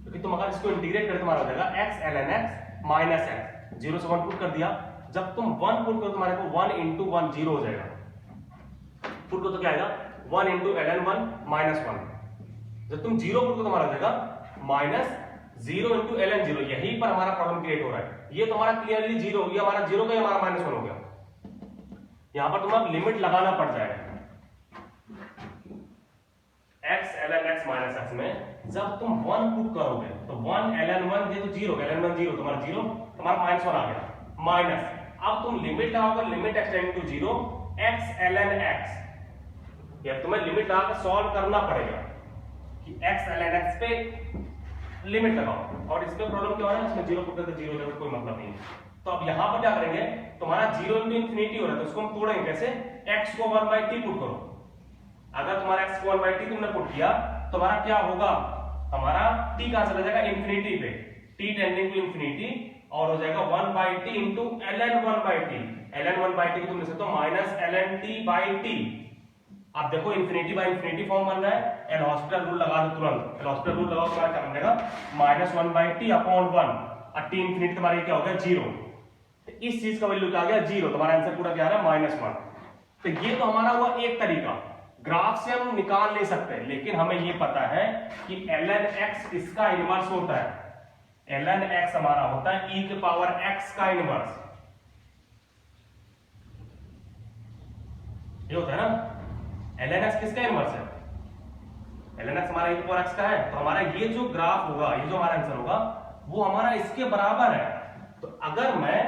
S1: क्योंकि तुम अगर इसको इंटीग्रेट करें तुम्हारा हो जाएगा x ln x minus x, 0 से 1 पुट कर दिया, जब तुम 1 पुट करो तुम्हारे को 1 इंटू 1 0 हो जाएगा, पुट करो तो क्या आएगा 1 इंटू ln 1 माइनस 1, जब तुम 0 पुट करो तुम्हारा हो जाएगा माइनस 0 इंटू ln 0, यहीं पर हमारा प्रॉब्लम क्रिएट हो रहा है। ये तो हमारा क्लियरली 0, ये हमारा 0 का, ये हमारा -1 हो गया। यहां पर तुम्हें लिमिट लगाना पड़ जाएगा x ln x minus x में। जब तुम 1 पुट करोगे तो 1 ln 1 ये तो 0, ln 1 0, तुम्हारा 0, तुम्हारा -1 आ गया, माइनस। अब तुम लिमिट लगाओगे, limit extend to 0 x ln x, या तुम्हें लिमिट लगाकर सॉल्व करना पड़ेगा कि x ln x पे लिमिट लगाओ। और इसमें प्रॉब्लम क्या हो रहा है, इसमें 0 पुट करके 0 हो जाएगा, कोई मतलब नहीं है। तो अब यहां पर क्या करेंगे, तुम्हारा 0 इंटू इंफिनिटी हो रहा है, तो उसको हम तोड़ेंगे कैसे, x को 1/t पुट करो। अगर तुम्हारा x को 1/t तुमने पुट किया तो हमारा क्या होगा, हमारा t कहां चला जाएगा, इंफिनिटी पे, t टेंडिंग टू इंफिनिटी, और हो जाएगा 1/t into ln 1/t। ln 1/t को तुम लिख सकते हो माइनस ln t/t। अब देखो इंफिनिटी बाय इंफिनिटी फॉर्म बन रहा है, एल हॉस्पिटल रूल लगा दो तुरंत। एल हॉस्पिटल रूल लगाओ, तुम्हारा क्या बन जाएगा, -1/t अपॉन 1, और t इंफिनिटी तुम्हारा क्या हो गया, 0। तो इस चीज का वैल्यू क्या आ गया, 0। तुम्हारा आंसर पूरा क्या आ रहा है, -1। तो ये तो हमारा हुआ एक तरीका, ग्राफ से हम निकाल नहीं सकते, लेकिन हमें ये पता है कि ln x इसका इनवर्स होता है। ln x हमारा होता है e की पावर x का इनवर्स, ये होता है ना। ln x किसका इनवर्स है, ln x हमारा e की पावर x का है। तो हमारा ये जो ग्राफ होगा, ये जो हमारा आंसर होगा, वो हमारा इसके बराबर है। तो अगर मैं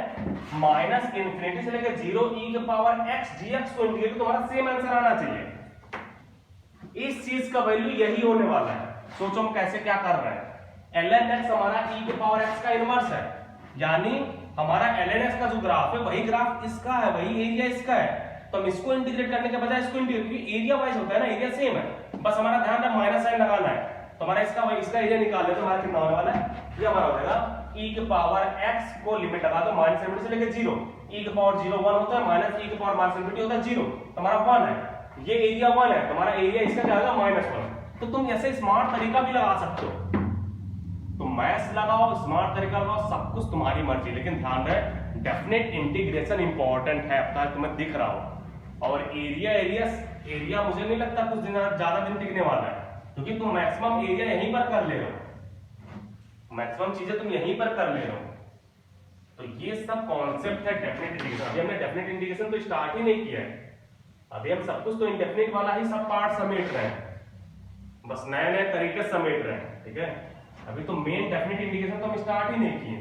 S1: माइनस इंफिनिटी से लेकर 0 e की पावर x dx को इंटीग्रेट, तो हमारा सेम आंसर आना चाहिए। इस चीज का वैल्यू यही होने वाला है। सोचो हम कैसे क्या कर रहे हैं, ln x हमारा e की पावर x का इनवर्स है, यानी हमारा ln x का जो ग्राफ है वही ग्राफ इसका है, वही एरिया इसका है। तो हम इसको इंटीग्रेट करने के बजाय इसको इंटीग्रेट, क्योंकि एरिया वाइज होता है ना, एरिया सेम है, बस हमारा ध्यान रखना माइनस साइन लगाना है। तो हमारा इसका एरिया निकाल ले तो हमारा कितना होने वाला है, ये हमारा हो जाएगा e की पावर x को लिमिट लगा दो माइनस इंफिनिटी से लेकर 0, e की पावर 0 1 होता है, माइनस e की पावर माइनस इंफिनिटी होता है 0, तो हमारा 1 है। ये एरिया 1 है, तुम्हारा एरिया इसका क्या आएगा, -1। तो तुम ऐसे स्मार्ट तरीका भी लगा सकते हो, तुम मैथ्स लगाओ, स्मार्ट तरीका लगाओ, सब कुछ तुम्हारी मर्जी, लेकिन ध्यान रहे डेफिनेट इंटीग्रेशन इंपॉर्टेंट है। अब तक तुम्हें दिख रहा हो, और एरिया मुझे नहीं लगता कुछ दिन ज्यादा दिन टिकने वाला है, क्योंकि तुम मैक्सिमम एरिया यहीं पर कर ले रहे हो, मैक्सिमम चीजें तुम यहीं पर कर ले रहे हो। तो ये सब कॉन्सेप्ट है डेफिनेट इंटीग्रेशन। अभी हमने डेफिनेट इंटीग्रेशन तो स्टार्ट ही नहीं किया है, अभी हम सब कुछ तो इंडेफिनिट वाला ही सब पार्ट समेट रहे हैं, बस नए नए तरीके समेट रहे हैं, ठीक है। अभी तो मेन डेफिनेट इंटीग्रेशन तो हम स्टार्ट ही नहीं किए।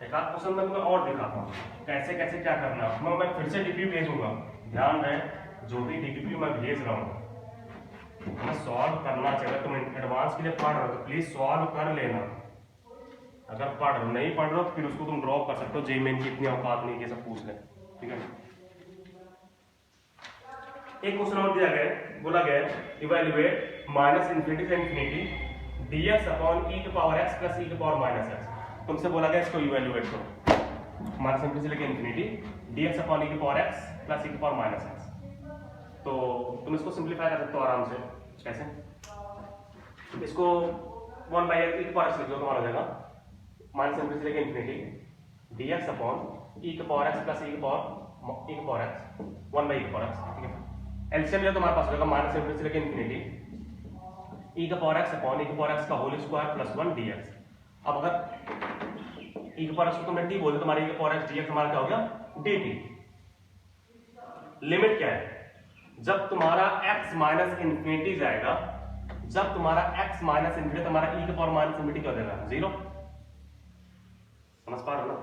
S1: एक आध क्वेश्चन मैं तुम्हें और दिखाता हूँ कैसे कैसे क्या करना है। मैं फिर से डीपीयू भेजूंगा, ध्यान रहे जो भी डीपीयू मैं भेज रहा हूँ हमें सॉल्व करना चाहिए। तुम एडवांस के लिए पढ़ रहे हो तो प्लीज सॉल्व कर लेना, अगर नहीं पढ़ रहे हो तो फिर उसको तुम ड्रॉप कर सकते हो, जेईई मेन की इतनी औकात नहीं है, सब पूछ ले, ठीक है। एक क्वेश्चन और दिया गया, बोला गया इवैल्यूएट माइनस इंफिनिटी से इंफिनिटी dx अपॉन e की पावर x प्लस e की पावर माइनस x। तुमसे बोला गया इसको इवैल्यूएट करो, माइनस इंफिनिटी से लेकर इंफिनिटी dx अपॉन e की पावर x प्लस e की पावर माइनस x। तो तुम इसको सिंपलीफाई कर सकते हो आराम से, कैसे, इसको 1/e की पावर x लिख दो, तुम्हारा हो जाएगा माइनस इंफिनिटी से लेकर इंफिनिटी dx अपॉन e की पावर x प्लस e की पावर x 1/e की पावर x, ठीक है। एलसीएम जो तुम्हारे पास होगा माइनस इंफिनिटी से लेकर इंफिनिटी e का पावर x अपॉन e का पावर x का होल स्क्वायर प्लस 1 dx। अब अगर e का पावर x को तुमने t बोल दिया, तुम्हारे e का पावर x dx हमारा क्या हो गया dt। लिमिट क्या है, जब तुम्हारा x माइनस इंफिनिटी जाएगा, जब तुम्हारा x माइनस इंफिनिटी, तुम्हारा e का पावर माइनस इंफिनिटी क्या हो जाएगा 0। समझ पा रहे हो ना,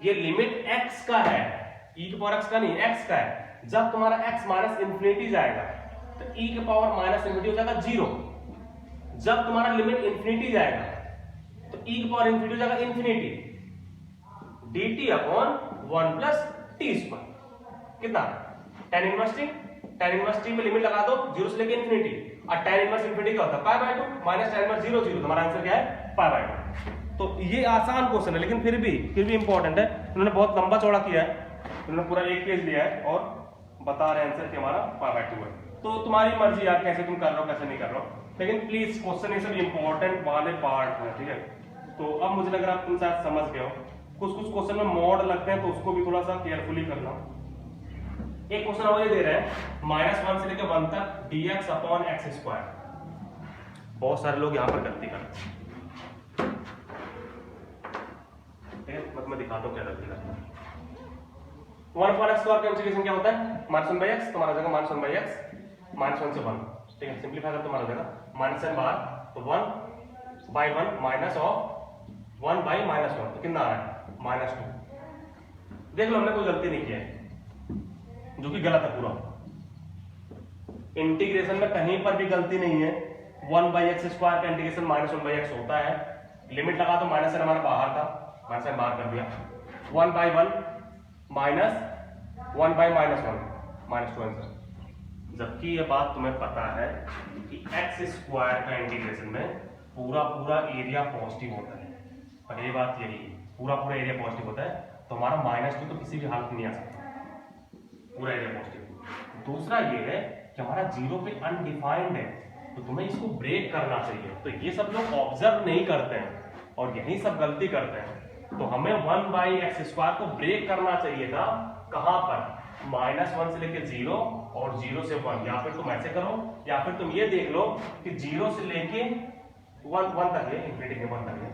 S1: ये लिमिट x का है, e का पावर x का नहीं, x का है। जब तुम्हारा x माइनस इंफिनिटी जाएगा तो e के पावर माइनस इंफिनिटी हो जाएगा 0। जब तुम्हारा लिमिट इंफिनिटी जाएगा तो e के पावर इंफिनिटी हो जाएगा infinity dt upon 1 plus T square. कितना tan इनवर्स t पे लिमिट लगा दो 0 से लेकर इंफिनिटी, और tan इनवर्स इंफिनिटी क्या होता है π/2 माइनस tan इनवर्स 0 0। तुम्हारा आंसर क्या है π/2। तो ये आसान क्वेश्चन है, लेकिन फिर भी इंपॉर्टेंट है। उन्होंने बहुत लंबा चौड़ा किया है, उन्होंने पूरा एक पेज लिया है और बता रहे हैं आंसर कि हमारा π/2 है। तो तुम्हारी मर्जी यार कैसे तुम कर रहे हो कैसे नहीं कर रहे हो, लेकिन प्लीज क्वेश्चन ये सब इंपॉर्टेंट वाले पार्ट है, ठीक है। तो अब मुझे लग रहा है तुम शायद समझ गए हो। कुछ क्वेश्चन में मॉड लगते हैं तो उसको भी थोड़ा सा केयरफुली करना। एक क्वेश्चन और ये दे रहे हैं -1 से लेकर 1 तक dx अपॉन x स्क्वायर। बहुत सारे लोग यहाँ पर गलती करते हैं, ठीक है, मतलब मैं दिखाता हूँ क्या गलती करते हैं। 1/x स्क्वायर का इंटीग्रेशन क्या होता है, -1/x, तुम्हारा हो जाएगा -1/x -1 से 1, ठीक है, सिंपलीफाई कर तुम्हारा हो जाएगा -n बार, तो 1/1 माइनस ऑफ 1/-1, तो कितना आ रहा है -2। देख लो हमने कोई गलती नहीं किया है, जो कि गलत है पूरा। इंटीग्रेशन में कहीं पर भी गलती नहीं है। 1/x स्क्वायर का इंटीग्रेशन -1/x होता है, लिमिट लगा तो -n हमारा बाहर था, -n बाहर कर दिया, 1/1 माइनस 1/-1 -2 आंसर। जबकि ये बात तुम्हें पता है कि x स्क्वायर का इंटीग्रेशन में पूरा एरिया पॉजिटिव होता है, और ये बात यही है, पूरा एरिया पॉजिटिव होता है, तो हमारा -2 तो किसी भी हालत में नहीं आ सकता, पूरा एरिया पॉजिटिव। दूसरा ये है कि हमारा 0 पे अनडिफाइंड है, तो तुम्हें इसको ब्रेक करना चाहिए, तो ये सब लोग ऑब्जर्व नहीं करते हैं और यही सब गलती करते हैं। तो हमें 1/x स्क्वायर को ब्रेक करना चाहिए था, कहां पर, -1 से लेके 0 और 0 से 1, या फिर तुम ऐसे करो, या फिर तुम ये देख लो कि 0 से लेके 1 तक है, इंफिनिटी में 1 तक है,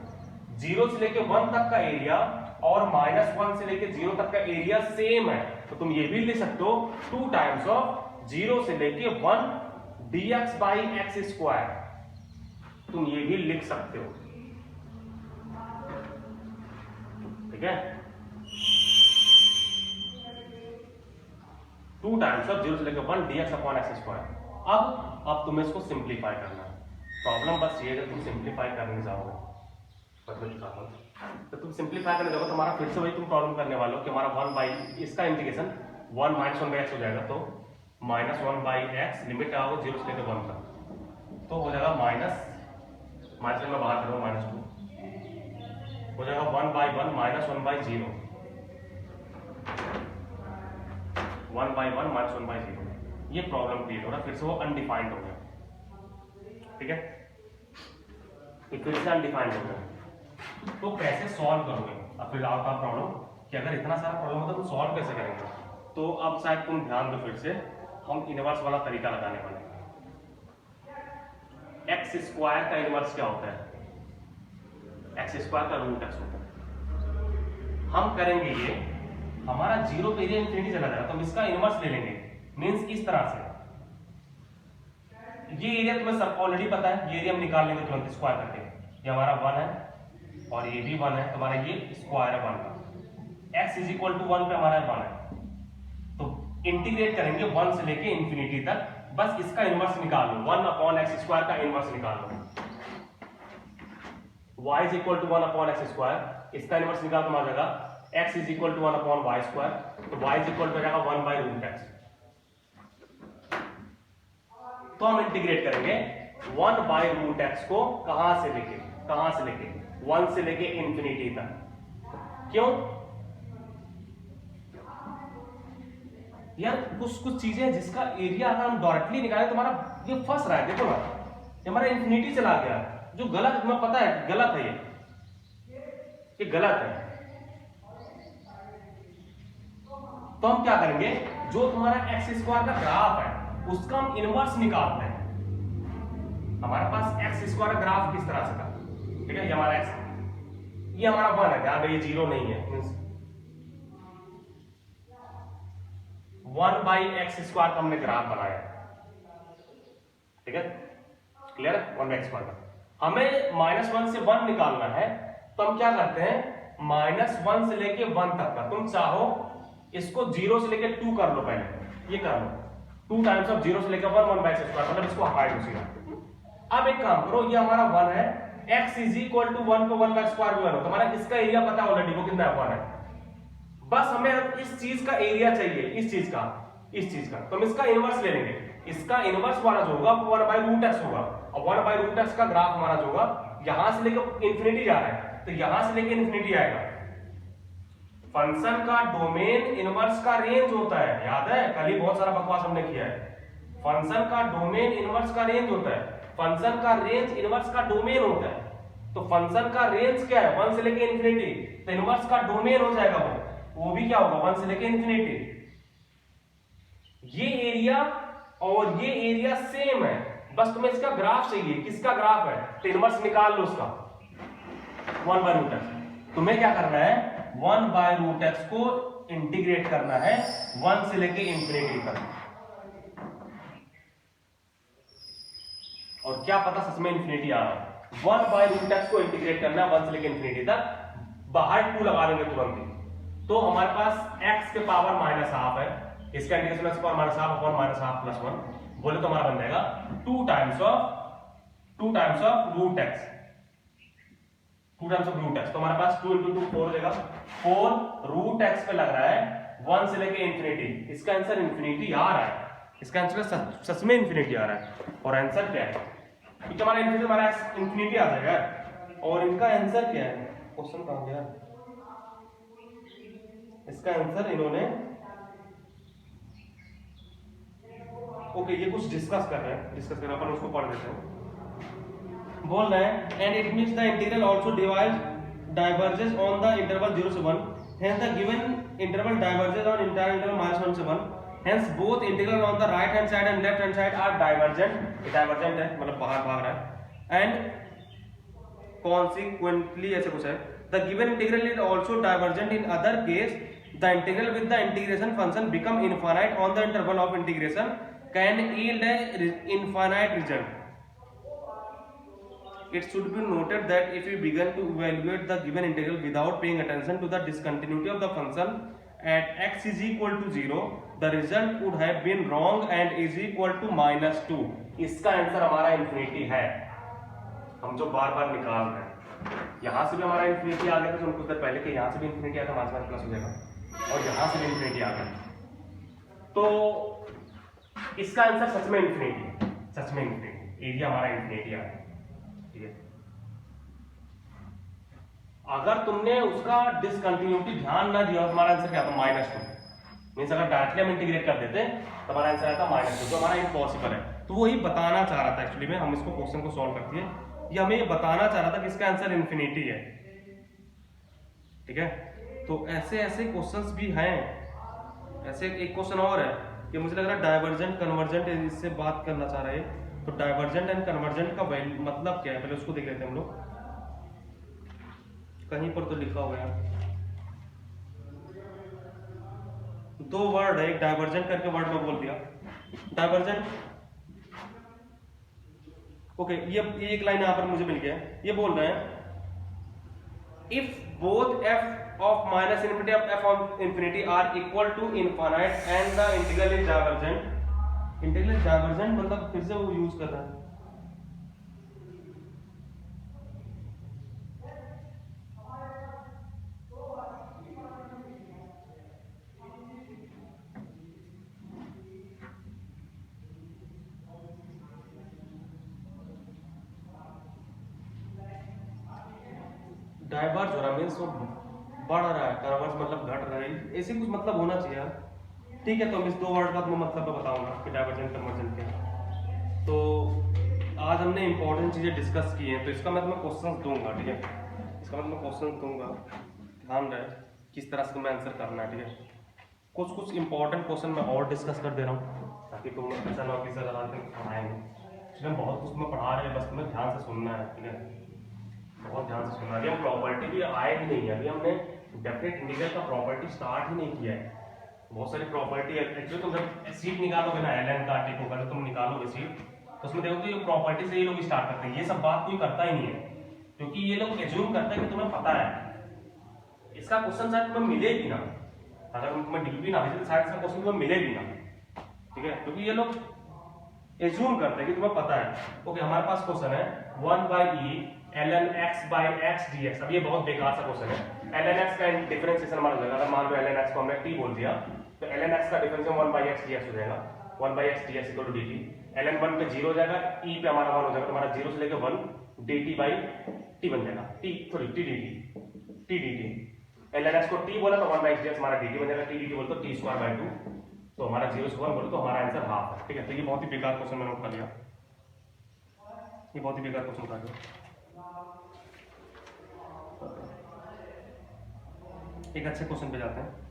S1: 0 से लेके 1 तक का एरिया और -1 से लेके 0 तक का एरिया सेम है, तो तुम ये भी लिख सकते हो 2 टाइम्स ऑफ 0 से लेके 1 dx/x स्क्वायर, तुम ये भी लिख सकते हो, ठीक है, 2 टाइम्स ऑफ 0 से लेकर 1 dx/x स्क्वायर। अब तुम्हें इसको सिंप्लीफाई करना है। प्रॉब्लम बस ये है कि तुम सिंप्लीफाई करने जाओगे, तो तुम सिंप्लीफाई करने जाओगे, तुम्हारा फिर से वही तुम प्रॉब्लम करने वाले हो कि हमारा 1 इसका इंटीग्रेशन 1 -1/x हो जाएगा, तो -1/x लिमिट आओगे 0 से लेकर 1 तक, तो हो जाएगा माइनस से मैं बाहर करूँ -2, हो जाएगा 1/1 -1/0, 1/1 -1/0। ये प्रॉब्लम क्रिएट हो रहा है, फिर से वो अनडिफाइंड हो गया, ठीक है, तो फिर से अनडिफाइंड हो गया, तो कैसे सॉल्व करोगे। अब फिर आपका प्रॉब्लम कि अगर इतना सारा प्रॉब्लम होता तो सॉल्व कैसे करेंगे, तो अब शायद तुम ध्यान दो, फिर से हम इनवर्स वाला तरीका लगाने वाले हैं। एक्स स्क्वायर का इनवर्स क्या होता है, एक्स स्क्वायर का √x होता है। हम करेंगे ये, हमारा 0 पे एरिया इंफिनिटी चला जाएगा, तो हम इसका इनवर्स ले लेंगे, मींस इस तरह से, ये एरिया तुम्हें सब ऑलरेडी पता है, ये एरिया हम निकाल लेंगे तुरंत स्क्वायर करके, ये हमारा 1 है और ये भी 1 है, तुम्हारा ये स्क्वायर है 1 का, x = 1 पे हमारा 1 है, तो इंटीग्रेट करेंगे 1 से लेके इंफिनिटी तक, बस इसका इनवर्स निकाल लो, 1/x स्क्वायर का इनवर्स निकाल लो, y = 1/x स्क्वायर, इसका इनवर्स निकाल तुम्हारा जाएगा x = 1/y स्क्वायर, तो y = हो जाएगा 1/√x। तो हम इंटीग्रेट करेंगे 1/√x को कहां से लेके 1 से लेके इंफिनिटी तक। क्यों यार, कुछ चीजें जिसका एरिया अगर हम डायरेक्टली निकालें तो हमारा ये फंस रहा है, देखो ना, ये हमारा इंफिनिटी चला गया, जो गलत, तुम्हें पता है गलत है, ये गलत है। तो हम क्या करेंगे, जो तुम्हारा एक्स स्क्वायर का ग्राफ है उसका हम इनवर्स निकालते हैं। हमारे पास एक्स स्क्वायर का ग्राफ किस तरह से था, ठीक है, ये हमारा एक्स, ये हमारा 1 है, ध्यान रखिए 0 नहीं है, 1/x स्क्वायर का हमने ग्राफ बनाया, ठीक है, क्लियर है, 1/x स्क्वायर का। हमें -1 से 1 निकालना है, तो हम क्या करते हैं, -1 से लेके 1 तक का, तुम चाहो इसको 0 से लेके 2 कर लो, पहले ये कर लो, 2 टाइम्स ऑफ 0 से लेकर 1/x स्क्वायर, मतलब इसको हटा दो सीधा। अब एक काम करो, ये हमारा 1 है, x = 1 को 1/x स्क्वायर भी 1 हो, तुम्हारा इसका एरिया पता है ऑलरेडी, वो कितना है, 1 है, बस हमें इस चीज का एरिया चाहिए, इस चीज का, तो हम इसका इनवर्स ले लेंगे, इसका इनवर्स हमारा जो होगा वो 1/√x होगा, और 1/√x का ग्राफ हमारा जो होगा यहां से लेकर इंफिनिटी जा रहा है, तो यहां से लेकर इंफिनिटी आएगा। फंक्शन का डोमेन इनवर्स का रेंज होता है, याद है, कल ही बहुत सारा बकवास हमने किया है, फंक्शन का डोमेन इनवर्स का रेंज होता है, फंक्शन का रेंज इनवर्स का डोमेन होता है, तो फंक्शन का रेंज क्या है, 1 से लेकर इंफिनिटी, तो इनवर्स का डोमेन हो जाएगा वो भी क्या होगा, 1 से लेकर इंफिनिटी। ये एरिया और ये एरिया सेम है, बस तुम्हें इसका ग्राफ चाहिए। किसका ग्राफ है? तो इनवर्स निकाल लो उसका 1/√x। तुम्हें क्या करना है? 1/√x को इंटीग्रेट करना है 1 से लेके इंफिनिटी तक। और क्या पता सच में इंफिनिटी आ रहा है। 1/√x को इंटीग्रेट करना है 1 से लेके इंफिनिटी तक। बाहर 2 लगा देंगे तुरंत ही, तो हमारे पास x के पावर -½ है, इसका integration x power -½ upon -½ plus 1 बोले तो हमारा बन जाएगा 2 times of √x। 2 times of √x, तो हमारे पास 2 × 2 4 हो जाएगा। 4 √x पे लग रहा है 1 से लेके इंफिनिटी। इसका आंसर इंफिनिटी आ रहा है। इसका आंसर सच में इंफिनिटी आ रहा है। और आंसर क्या है? क्योंकि हमारा इंफिनिटी आ जाएगा। और इनका आंसर क्या है? क्वेश्चन कहां गया? इसका आंसर इन्होंने ओके ये कुछ डिस्कस कर रहे हैं, अपन उसको पढ़ देते हैं। बोल रहे हैं and it means the integral also diverges on the interval 0 to 1, hence the given interval diverges on entire interval -1 से 1, hence both integral on the right hand side and left hand side are divergent है मतलब बाहर भाग रहा है, and consequently ऐसे कुछ है the given integral is also divergent in other case the integral with the integration function become infinite on the interval of integration can yield a infinite result. It should be noted that if we begin to evaluate the given integral without paying attention to the discontinuity of the function at x is equal to 0, the result would have been wrong and is equal to -2. इसका answer हमारा infinity है। हम जो बार बार निकाल रहे हैं, यहां से भी हमारा इंफिनिटी आ गया था कुछ देर पहले कि यहां से भी इंफिनिटी आया था -1 प्लस हो जाएगा, और यहां से भी इंफिनिटी आ गया। तो इसका आंसर सच में इंफिनिटी है, सच में इंफिनिटी, एरिया हमारा इंफिनिटी आ गया। ठीक है, अगर तुमने उसका डिसकंटिन्यूटी ध्यान ना दिया, हमारा आंसर क्या था? -2। मींस अगर डायरेक्टली हम इंटीग्रेट कर देते तो हमारा आंसर आता -2, जो हमारा इम्पॉसिबल है। तो वही बताना चाह रहा था एक्चुअली में, हम इसको क्वेश्चन को सॉल्व करते हैं, ये हमें ये बताना चाह रहा था कि इसका आंसर इंफिनिटी है। ठीक है, तो ऐसे ऐसे क्वेश्चंस भी हैं। ऐसे एक क्वेश्चन और है कि मुझे लग रहा है डाइवर्जेंट कन्वर्जेंट, इससे बात करना चाह रहे हैं। तो डाइवर्जेंट एंड कन्वर्जेंट का मतलब क्या है, पहले उसको देख लेते हैं हम लोग। कहीं पर तो लिखा हुआ है, 2 वर्ड है, एक डाइवर्जेंट करके वर्ड में बोल दिया डाइवर्जेंट। ओके, ये एक लाइन यहां पर मुझे मिल गया। ये बोल रहे हैं if both f of -∞ of f of infinity are equal to infinite and the integral is divergent। Integral divergent मतलब फिर से वो यूज कर रहा है। डाइवर्ज हो रहा मीन्स वो बढ़ रहा है, कन्वर्ज मतलब घट रहा है, ऐसे कुछ मतलब होना चाहिए यार। ठीक है, तो हम इस 2 वर्ड का मैं मतलब बताऊंगा कि डाइवर्जेंट कन्वर्जेंट क्या है। तो आज हमने इंपॉर्टेंट चीजें डिस्कस की हैं, तो इसका मैं तुम्हें क्वेश्चंस दूंगा। ठीक है, इसका मैं तुम्हें क्वेश्चंस दूंगा, ध्यान रहे किस तरह से तुम्हें आंसर करना है। ठीक है, कुछ इंपॉर्टेंट क्वेश्चन मैं और डिस्कस कर दे रहा हूँ, ताकि तुम ऐसा ना हो कि सर पढ़ाएंगे, इसमें बहुत कुछ तुम्हें पढ़ा रहे हैं, बस तुम्हें ध्यान से सुनना है। ठीक है, बहुत ध्यान से सुनना है। हम प्रॉपर्टी भी आए ही नहीं है, अभी हमने डेफिनेट इंटीग्रल का प्रॉपर्टी स्टार्ट ही नहीं किया है। बहुत सारी प्रॉपर्टी एक्चुअली तुम जब सीट निकालोगे ना, एलएन का टिको का, जब तुम निकालोगे सीट, तो उसमें देखोगे ये प्रॉपर्टी से ये लोग स्टार्ट करते हैं। ये सब बात कोई करता ही नहीं है, क्योंकि ये लोग एज्यूम करते हैं कि तुम्हें पता है। इसका क्वेश्चन शायद तुम्हें मिले भी ना, अगर तुम्हें डिग्री ना भेजे तो शायद इसका क्वेश्चन तुम्हें मिले भी ना। ठीक है, क्योंकि ये लोग एज्यूम करते हैं कि तुम्हें पता है। ओके, हमारे पास क्वेश्चन है 1/e ln x by x dx। अब ये बहुत बेकार सा क्वेश्चन है। ln x का डिफरेंशिएशन हमारा हो जाएगा, अगर मान लो ln x को हमने t बोल दिया तो ln x का डिफरेंशिएशन 1/x dx हो जाएगा। 1/x dx = dt। ln 1 पे 0 हो जाएगा, e पे हमारा 1 हो जाएगा, तो हमारा 0 से लेकर 1 dt/t बन जाएगा। t dt ln x को t बोला तो 1/x dx हमारा dt बन जाएगा। t dt बोल तो t²/2, तो हमारा 0 से 1 बोलो तो हमारा आंसर हाफ है। ठीक है, तो ये बहुत ही बेकार क्वेश्चन मैंने नोट कर लिया, ये बहुत ही बेकार क्वेश्चन था। एक अच्छे क्वेश्चन पे जाते हैं।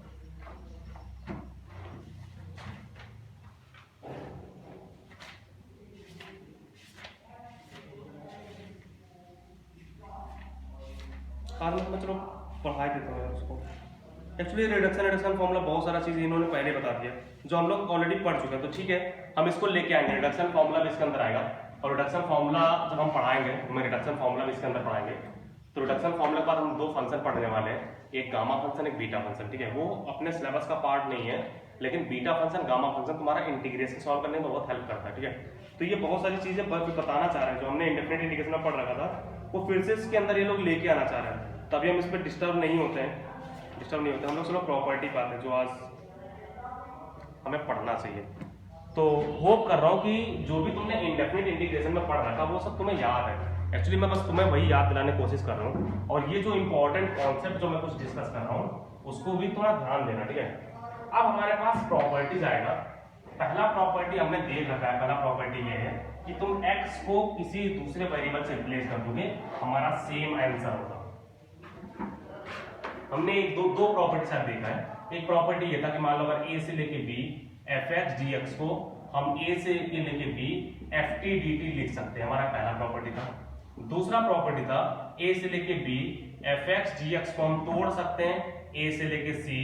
S2: साथ में मैं चलो पढ़ा ही देता हूँ यार उसको। एक्चुअली रिडक्शन फॉर्मूला बहुत सारा चीज़ इन्होंने पहले बता दिया जो हम लोग ऑलरेडी पढ़ चुके हैं, तो ठीक है हम इसको लेके आएंगे। रिडक्शन फॉर्मूला भी इसके अंदर आएगा, और रिडक्शन फॉर्मूला जब हम पढ़ाएंगे तो मैं रिडक्शन फॉर्मूला भी इसके अंदर पढ़ाएंगे। तो रिडक्शन फॉर्मूला के बाद हम दो फंक्शन पढ़ने वाले हैं, एक गामा फंक्शन एक बीटा फंक्शन। ठीक है, वो अपने सिलेबस का पार्ट नहीं है, लेकिन बीटा फंक्शन गामा फंक्शन तुम्हारा इंटीग्रेशन सॉल्व करने में बहुत हेल्प करता है। ठीक है, तो ये बहुत सारी चीजें बताना चाह रहे हैं जो हमने इंडेफिनिट इंटीग्रेशन में पढ़ रखा था, वो फिर से इसके अंदर ये लोग लेके आना चाह रहे हैं, तभी हम इस पर डिस्टर्ब नहीं होते हैं। हम लोग चलो प्रॉपर्टी पाते हैं जो आज हमें पढ़ना चाहिए। तो होप कर रहा हूँ कि जो भी तुमने इंडेफिनिट इंटीग्रेशन में पढ़ रखा वो सब तुम्हें याद है। एक्चुअली मैं बस तुम्हें वही याद दिलाने की कोशिश कर रहा हूँ, और ये जो इंपॉर्टेंट कॉन्सेप्ट जो मैं कुछ डिस्कस कर रहा हूँ उसको भी थोड़ा ध्यान देना। ठीक है, अब हमारे पास प्रॉपर्टीज आएगा। पहला प्रॉपर्टी हमने देख रखा है, पहला प्रॉपर्टी ये है कि तुम x को किसी दूसरे वेरिएबल से रिप्लेस कर दोगे, हमारा सेम आंसर होगा। हमने एक दो प्रॉपर्टी साथ देखा है। एक प्रॉपर्टी ये था कि मान लो अगर a से लेके b fx dx को हम a से लेके b ft dt लिख सकते हैं, हमारा पहला प्रॉपर्टी था। दूसरा प्रॉपर्टी था a से लेके b fx dx को हम तोड़ सकते हैं a से लेके c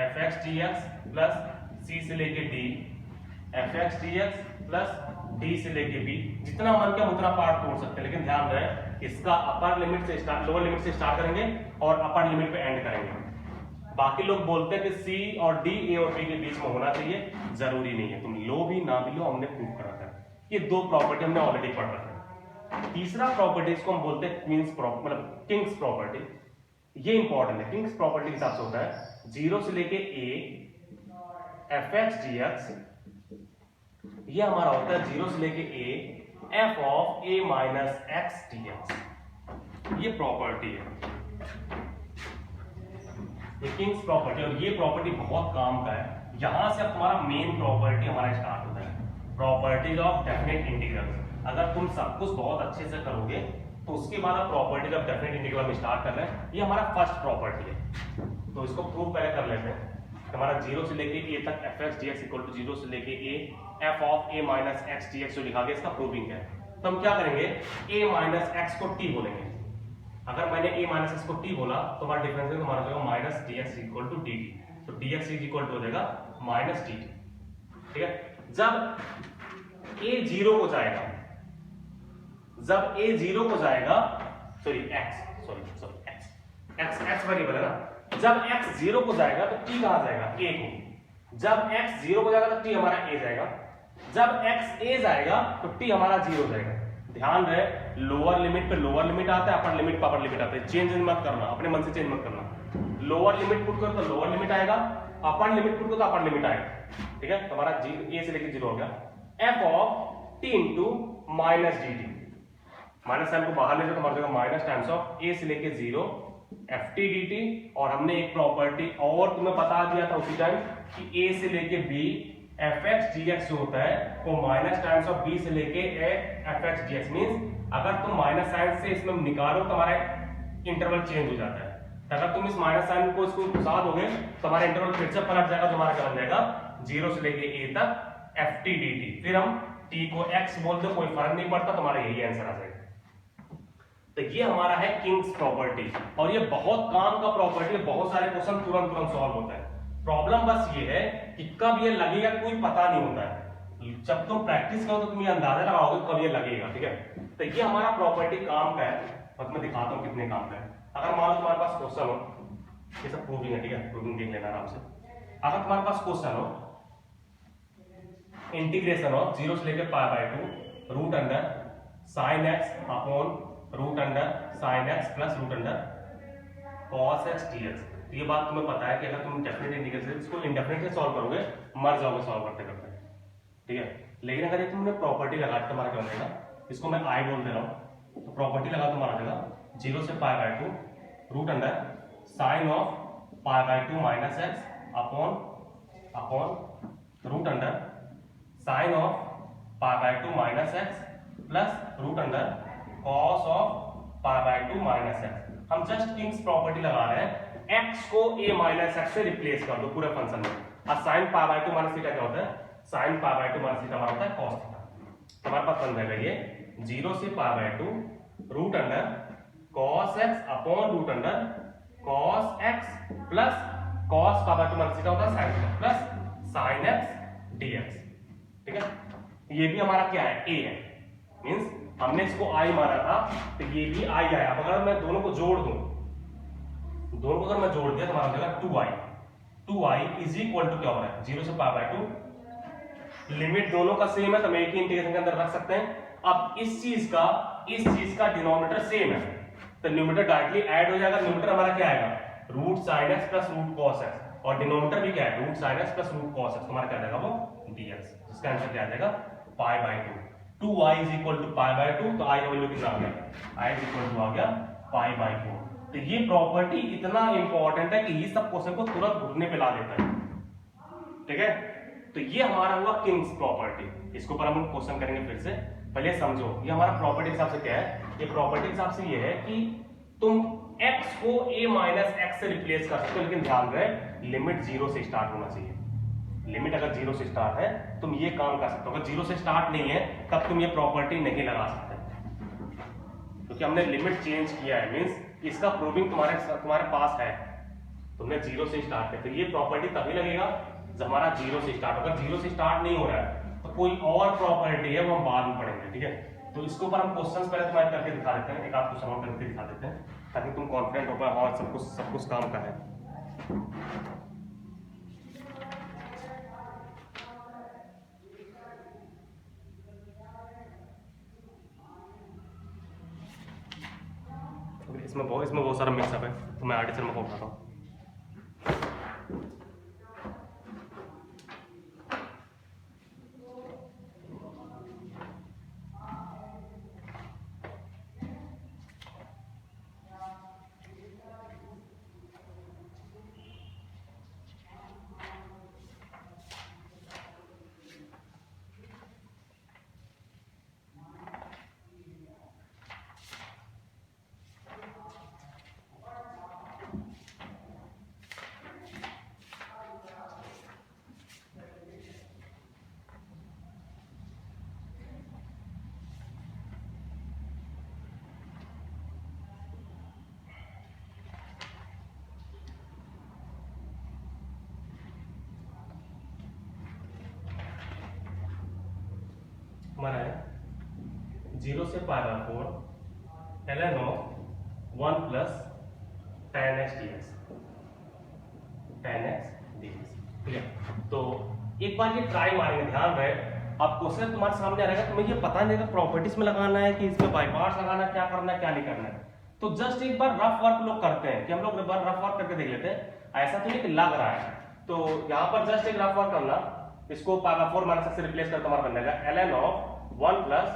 S2: fx dx plus c से लेके d fx dx plus d से लेके b, जितना मन के हम उतना पार्ट तोड़ सकते हैं, लेकिन ध्यान रहे इसका अपर लिमिट से स्टार्ट लोअर लिमिट से स्टार्ट करेंगे और अपर लिमिट पे एंड करेंगे। बाकी लोग बोलते हैं कि c और d a और b के बीच में होना चाहिए, जरूरी नहीं है, तुम लो भी ना भी लो, हमने प्रूव कर रखा है। ये दो प्रॉपर्टी हमने ऑलरेडी पढ़ रखा है। तीसरा प्रॉपर्टी इसको हम बोलते हैं क्वींस प्रॉपर्टी, मतलब किंग्स प्रॉपर्टी। ये इंपॉर्टेंट है। किंग्स प्रॉपर्टी के हिसाब से होता है 0 से लेके a fx dx, ये हमारा होता है 0 से लेके a f of a minus x dx। ये प्रॉपर्टी है, ये किंग्स प्रॉपर्टी, और ये प्रॉपर्टी बहुत काम का है। यहां से अब तुम्हारा मेन प्रॉपर्टी हमारा स्टार्ट होता है, प्रॉपर्टीज ऑफ डेफिनेट इंटीग्रल। अगर तुम सब कुछ बहुत अच्छे से करोगे तो उसके बाद आप प्रॉपर्टीज ऑफ डेफिनेट इंटीग्रल में स्टार्ट कर रहे हैं। ये हमारा फर्स्ट प्रॉपर्टी है, तो इसको प्रूव पहले कर लेते हैं। हमारा 0 से लेके a तक fx dx इक्वल टू 0 से लेके a f of a minus x dx जो लिखा गया इसका प्रूविंग है। तो हम क्या करेंगे, a minus x को t बोलेंगे। अगर मैंने a minus x को t बोला तो हमारा डिफरेंस हमारा होगा minus dx equal to dt, तो dx इक्वल टू हो जाएगा minus dt। ठीक है, जब a 0 को जाएगा, जब a 0 को जाएगा, सॉरी x वेरिएबल है ना, जब x 0 को जाएगा तो t कहां जाएगा, a को। जब x 0 को जाएगा तो t हमारा a जाएगा, जब x a जाएगा तो t हमारा 0 जाएगा। ध्यान रहे लोअर लिमिट पे लोअर लिमिट आता है, अपर लिमिट पे अपर लिमिट आता है, चेंज मत करना, अपने मन से चेंज मत करना। लोअर लिमिट पुट करो तो लोअर लिमिट आएगा, अपर लिमिट पुट करो तो अपर लिमिट आएगा। ठीक है, तो हमारा a से लेकर 0 हो गया। f of t into minus dt, minus sine को बाहर ले जाओ तो हमारा जाएगा माइनस टाइम्स ऑफ a से लेके 0 ft dt। और हमने एक प्रॉपर्टी और तुम्हें बता दिया था उसी टाइम कि a से लेके b fx dx जो होता है वो माइनस टाइम्स ऑफ b से लेके a fx dx मींस अगर तुम माइनस साइन से इसमें निकालो तो हमारा इंटरवल चेंज हो जाता है। अगर तुम इस माइनस साइन को इसको घुसा दोगे तो हमारा इंटरवल फिर से पलट जाएगा, तो हमारा क्या बन जाएगा 0 से लेके a तक ft dt। फिर हम t को x बोल दो, कोई फर्क नहीं पड़ता, तुम्हारा यही आंसर आ जाएगा। तो ये हमारा है किंग्स प्रॉपर्टी, और ये बहुत काम का प्रॉपर्टी है, बहुत सारे क्वेश्चन तुरंत सॉल्व होता है। प्रॉब्लम बस ये है कि कब ये लगेगा कोई पता नहीं होता है, जब तुम प्रैक्टिस करो तो तुम ये अंदाजा लगाओगे कब ये लगेगा। ठीक है, तो ये हमारा प्रॉपर्टी काम का है, और मैं दिखाता हूँ कितने काम का है। अगर मान लो तुम्हारे पास क्वेश्चन हो, ये सब प्रूविंग है, ठीक है, प्रूविंग देख लेना आराम से। अगर तुम्हारे पास क्वेश्चन हो इंटीग्रेशन ऑफ 0 से लेकर π/2 root under sine x upon root under sine x plus root under cos x dx, तो ये बात तुम्हें पता है कि अगर तुम डेफिनेट इंटीग्रेशन इसको इंडेफिनेट से सॉल्व करोगे मर जाओगे सॉल्व करते करते। ठीक है, लेकिन अगर ये तुमने प्रॉपर्टी लगा तो तुम्हारा क्या बनेगा, इसको मैं i बोल दे रहा हूँ, तो प्रॉपर्टी लगा तो हमारा देगा 0 से π/2 root under sine of π/2 minus x upon root under sine of π/2 minus x plus root under cos of π/2 minus x. हम जस्ट किंग्स प्रॉपर्टी लगा रहे हैं, x को a माइनस एक्स से रिप्लेस कर दो पूरे फंक्शन में। और साइन π/2 माइनस थीटा क्या होता है, साइन π/2 माइनस थीटा हमारा होता है cos थीटा। हमारे पास बन जाएगा ये 0 से π/2 root under cos x upon root under cos x plus cos का बाय 2 माइनस थीटा होता है sin थीटा प्लस sin x dx। ठीक है, ये भी हमारा क्या है, a है, मींस हमने इसको i माना था तो ये भी i आया। अब अगर मैं दोनों को जोड़ दूं, दोनों को अगर मैं जोड़ दिया तो हमारा हो जाएगा 2i इज इक्वल टू क्या हो रहा है 0 से पाई बाय 2। लिमिट दोनों का सेम है तो हम एक ही इंटीग्रेशन के अंदर रख सकते हैं। अब इस चीज का डिनोमिनेटर सेम है तो न्यूमरेटर डायरेक्टली ऐड हो जाएगा। न्यूमरेटर हमारा क्या आएगा, root sine x plus root cos x, और डिनोमिनेटर भी क्या है, root sine x plus root cos x. हमारा क्या आ जाएगा वो dx, जिसका आंसर क्या आ जाएगा pi by 2। 2i is equal to pi by 2, तो i का वैल्यू कितना आ गया, i इज इक्वल टू आ गया पाई बाय 4। तो ये प्रॉपर्टी इतना इंपॉर्टेंट है कि ये सब क्वेश्चन को तुरंत घुटने पे ला देता है। ठीक है, तो ये हमारा हुआ किंग्स प्रॉपर्टी। इसके ऊपर हम क्वेश्चन करेंगे फिर से। पहले समझो ये हमारा प्रॉपर्टी के हिसाब से क्या है, ये प्रॉपर्टी के हिसाब से ये है कि तुम x को a माइनस एक्स से रिप्लेस कर सकते हो, लेकिन ध्यान रहे लिमिट 0 से स्टार्ट होना चाहिए। लिमिट अगर 0 से स्टार्ट है तुम ये काम कर सकते हो, अगर 0 से स्टार्ट नहीं है तब तुम ये प्रॉपर्टी नहीं लगा सकते, क्योंकि हमने लिमिट चेंज किया है। मींस इसका प्रूविंग तुम्हारे पास है, तुमने 0 से स्टार्ट किया, तो ये प्रॉपर्टी तभी लगेगा जब हमारा 0 से स्टार्ट होगा। 0 से स्टार्ट नहीं हो रहा है तो कोई और प्रॉपर्टी है वो हम बाद में पढ़ेंगे। ठीक है, तो इसके ऊपर हम क्वेश्चंस पहले तुम्हारे करके दिखा देते हैं, एक आध क्वेश्चन और करके दिखा देते हैं ताकि तुम कॉन्फिडेंट हो पाए और सब कुछ काम का है। इसमें बहुत सारा मिक्सअप है तो मैं आर्टिस्ट में उठाता हूँ। हमारा है 0 से pi by 4 ln of 1 plus tan x dx, tan x dx। ठीक है, तो एक बार ये ट्राई मारेंगे, ध्यान रहे अब क्वेश्चन तुम्हारे सामने आ रहेगा, तुम्हें ये पता नहीं है प्रॉपर्टीज में लगाना है कि इसमें बाय पार्ट्स लगाना है, क्या करना है क्या नहीं करना है। तो जस्ट एक बार रफ वर्क लोग करते हैं कि हम लोग रफ वर्क करके देख लेते हैं, ऐसा तो नहीं कि लग रहा है। तो यहाँ पर जस्ट एक रफ वर्क करना, इसको पाई बाय 4 माइनस से रिप्लेस करके हमारा बन जाएगा ln of 1 plus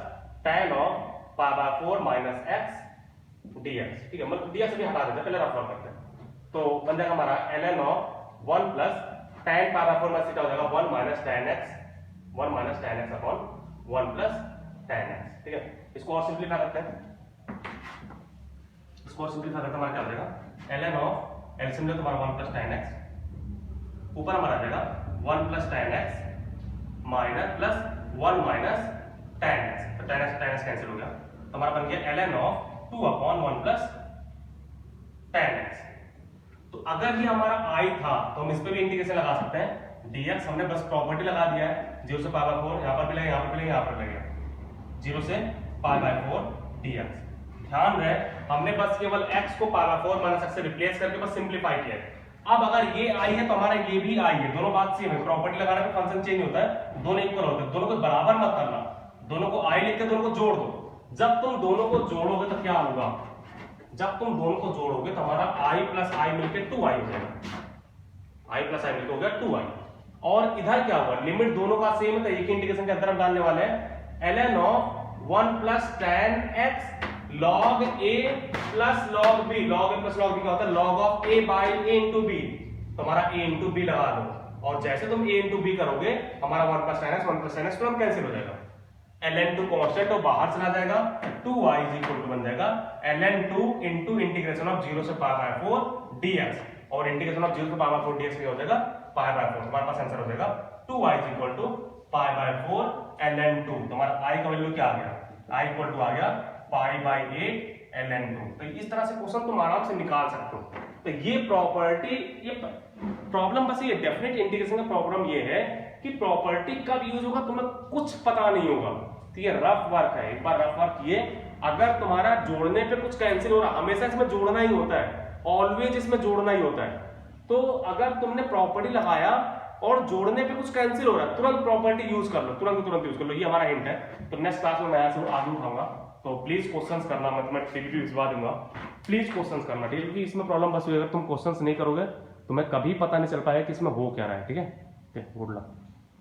S2: tan of pi by 4 minus x dx। ठीक है, मतलब dx भी हटा देते हैं, पहले रफ वर्क करते हैं। तो बन जाएगा हमारा ln of 1 plus tan pi by 4 minus theta हो जाएगा 1 minus tan x upon 1 plus tan x। ठीक है, इसको और सिंपलीफाई करते हैं, इसको और सिंपलीफाई करते हमारा क्या हो जाएगा ln ऑफ एलसीएम ले तुम्हारा 1 प्लस tan x, ऊपर हमारा आ जाएगा 1 plus tan x minus plus 1 minus tan x, तो tan x कैंसिल हो गया, तो हमारा बन गया ln of 2 upon 1 plus tan x। तो अगर ये हमारा i था तो हम इस पे भी इंटीग्रेशन लगा सकते हैं, dx हमने बस प्रॉपर्टी लगा दिया है 0 से पाई बाय 4, यहां पर भी लगेगा, यहां पर भी लगेगा, यहां पर लगेगा 0 से पाई बाय 4 dx। ध्यान रहे हमने बस केवल x को पाई बाय 4 माइनस x से रिप्लेस करके बस सिंपलीफाई किया है। अब अगर ये i है तो हमारा ये भी i है, दोनों बात सेम है, प्रॉपर्टी लगाने पे फंक्शन चेंज होता है, दोनों इक्वल होते हैं, दोनों को बराबर मत करना, दोनों को i लिख के दोनों को जोड़ दो। जब तुम दोनों को जोड़ोगे तो क्या होगा, जब तुम दोनों को जोड़ोगे तो हमारा i प्लस i मिलकर 2i हो जाएगा, i प्लस i मिलकर हो गया 2i। और इधर क्या होगा, लिमिट दोनों का सेम है तो एक इंटीग्रेशन के अंदर हम डालने वाले हैं ln of 1 plus tan x log a plus log b, log a plus log b क्या होता है log of a by a into b, तो हमारा a इंटू b लगा दो, और जैसे तुम a इंटू b करोगे हमारा 1 प्लस tan x तुरंत कैंसिल हो जाएगा, ln2 कांस्टेंट और बाहर चला जाएगा, 2y इज इक्वल टू बन जाएगा ln2 इंटू इंटीग्रेशन ऑफ 0 से पाई बाय 4 dx, और इंटीग्रेशन ऑफ 0 से पाई बाय 4 dx क्या हो जाएगा पाई बाय 4, हमारे पास आंसर हो जाएगा 2y is equal to pi by 4 ln2। तो हमारा i का वैल्यू क्या आ गया, i इक्वल टू आ गया पाई बाय 8 ln2। तो इस तरह से क्वेश्चन तुम आराम से निकाल सकते हो। तो ये प्रॉपर्टी, ये प्रॉब्लम बस ये डेफिनेट इंटीग्रेशन का प्रॉब्लम ये है कि प्रॉपर्टी कब यूज होगा तुम्हें कुछ पता नहीं होगा। तो ये रफ वर्क है, एक बार रफ वर्क किए। अगर तुम्हारा जोड़ने पे कुछ कैंसिल हो रहा, हमेशा इसमें जोड़ना ही होता है, ऑलवेज इसमें जोड़ना ही होता है। तो अगर तुमने प्रॉपर्टी लगाया और जोड़ने पे कुछ कैंसिल हो रहा है, तुरंत प्रॉपर्टी यूज कर लो, तुरंत यूज कर लो। ये हमारा हिंट है। तो नेक्स्ट क्लास में मैं आगे उठाऊंगा। तो प्लीज क्वेश्चंस करना, मैं डीपीपी भिजवा दूंगा, प्लीज क्वेश्चंस करना। डीपीपी इसमें प्रॉब्लम बस हुई, अगर तुम क्वेश्चंस नहीं करोगे तुम्हें कभी पता नहीं चल पाएगा कि इसमें हो क्या रहा है। ठीक है, गुड लक।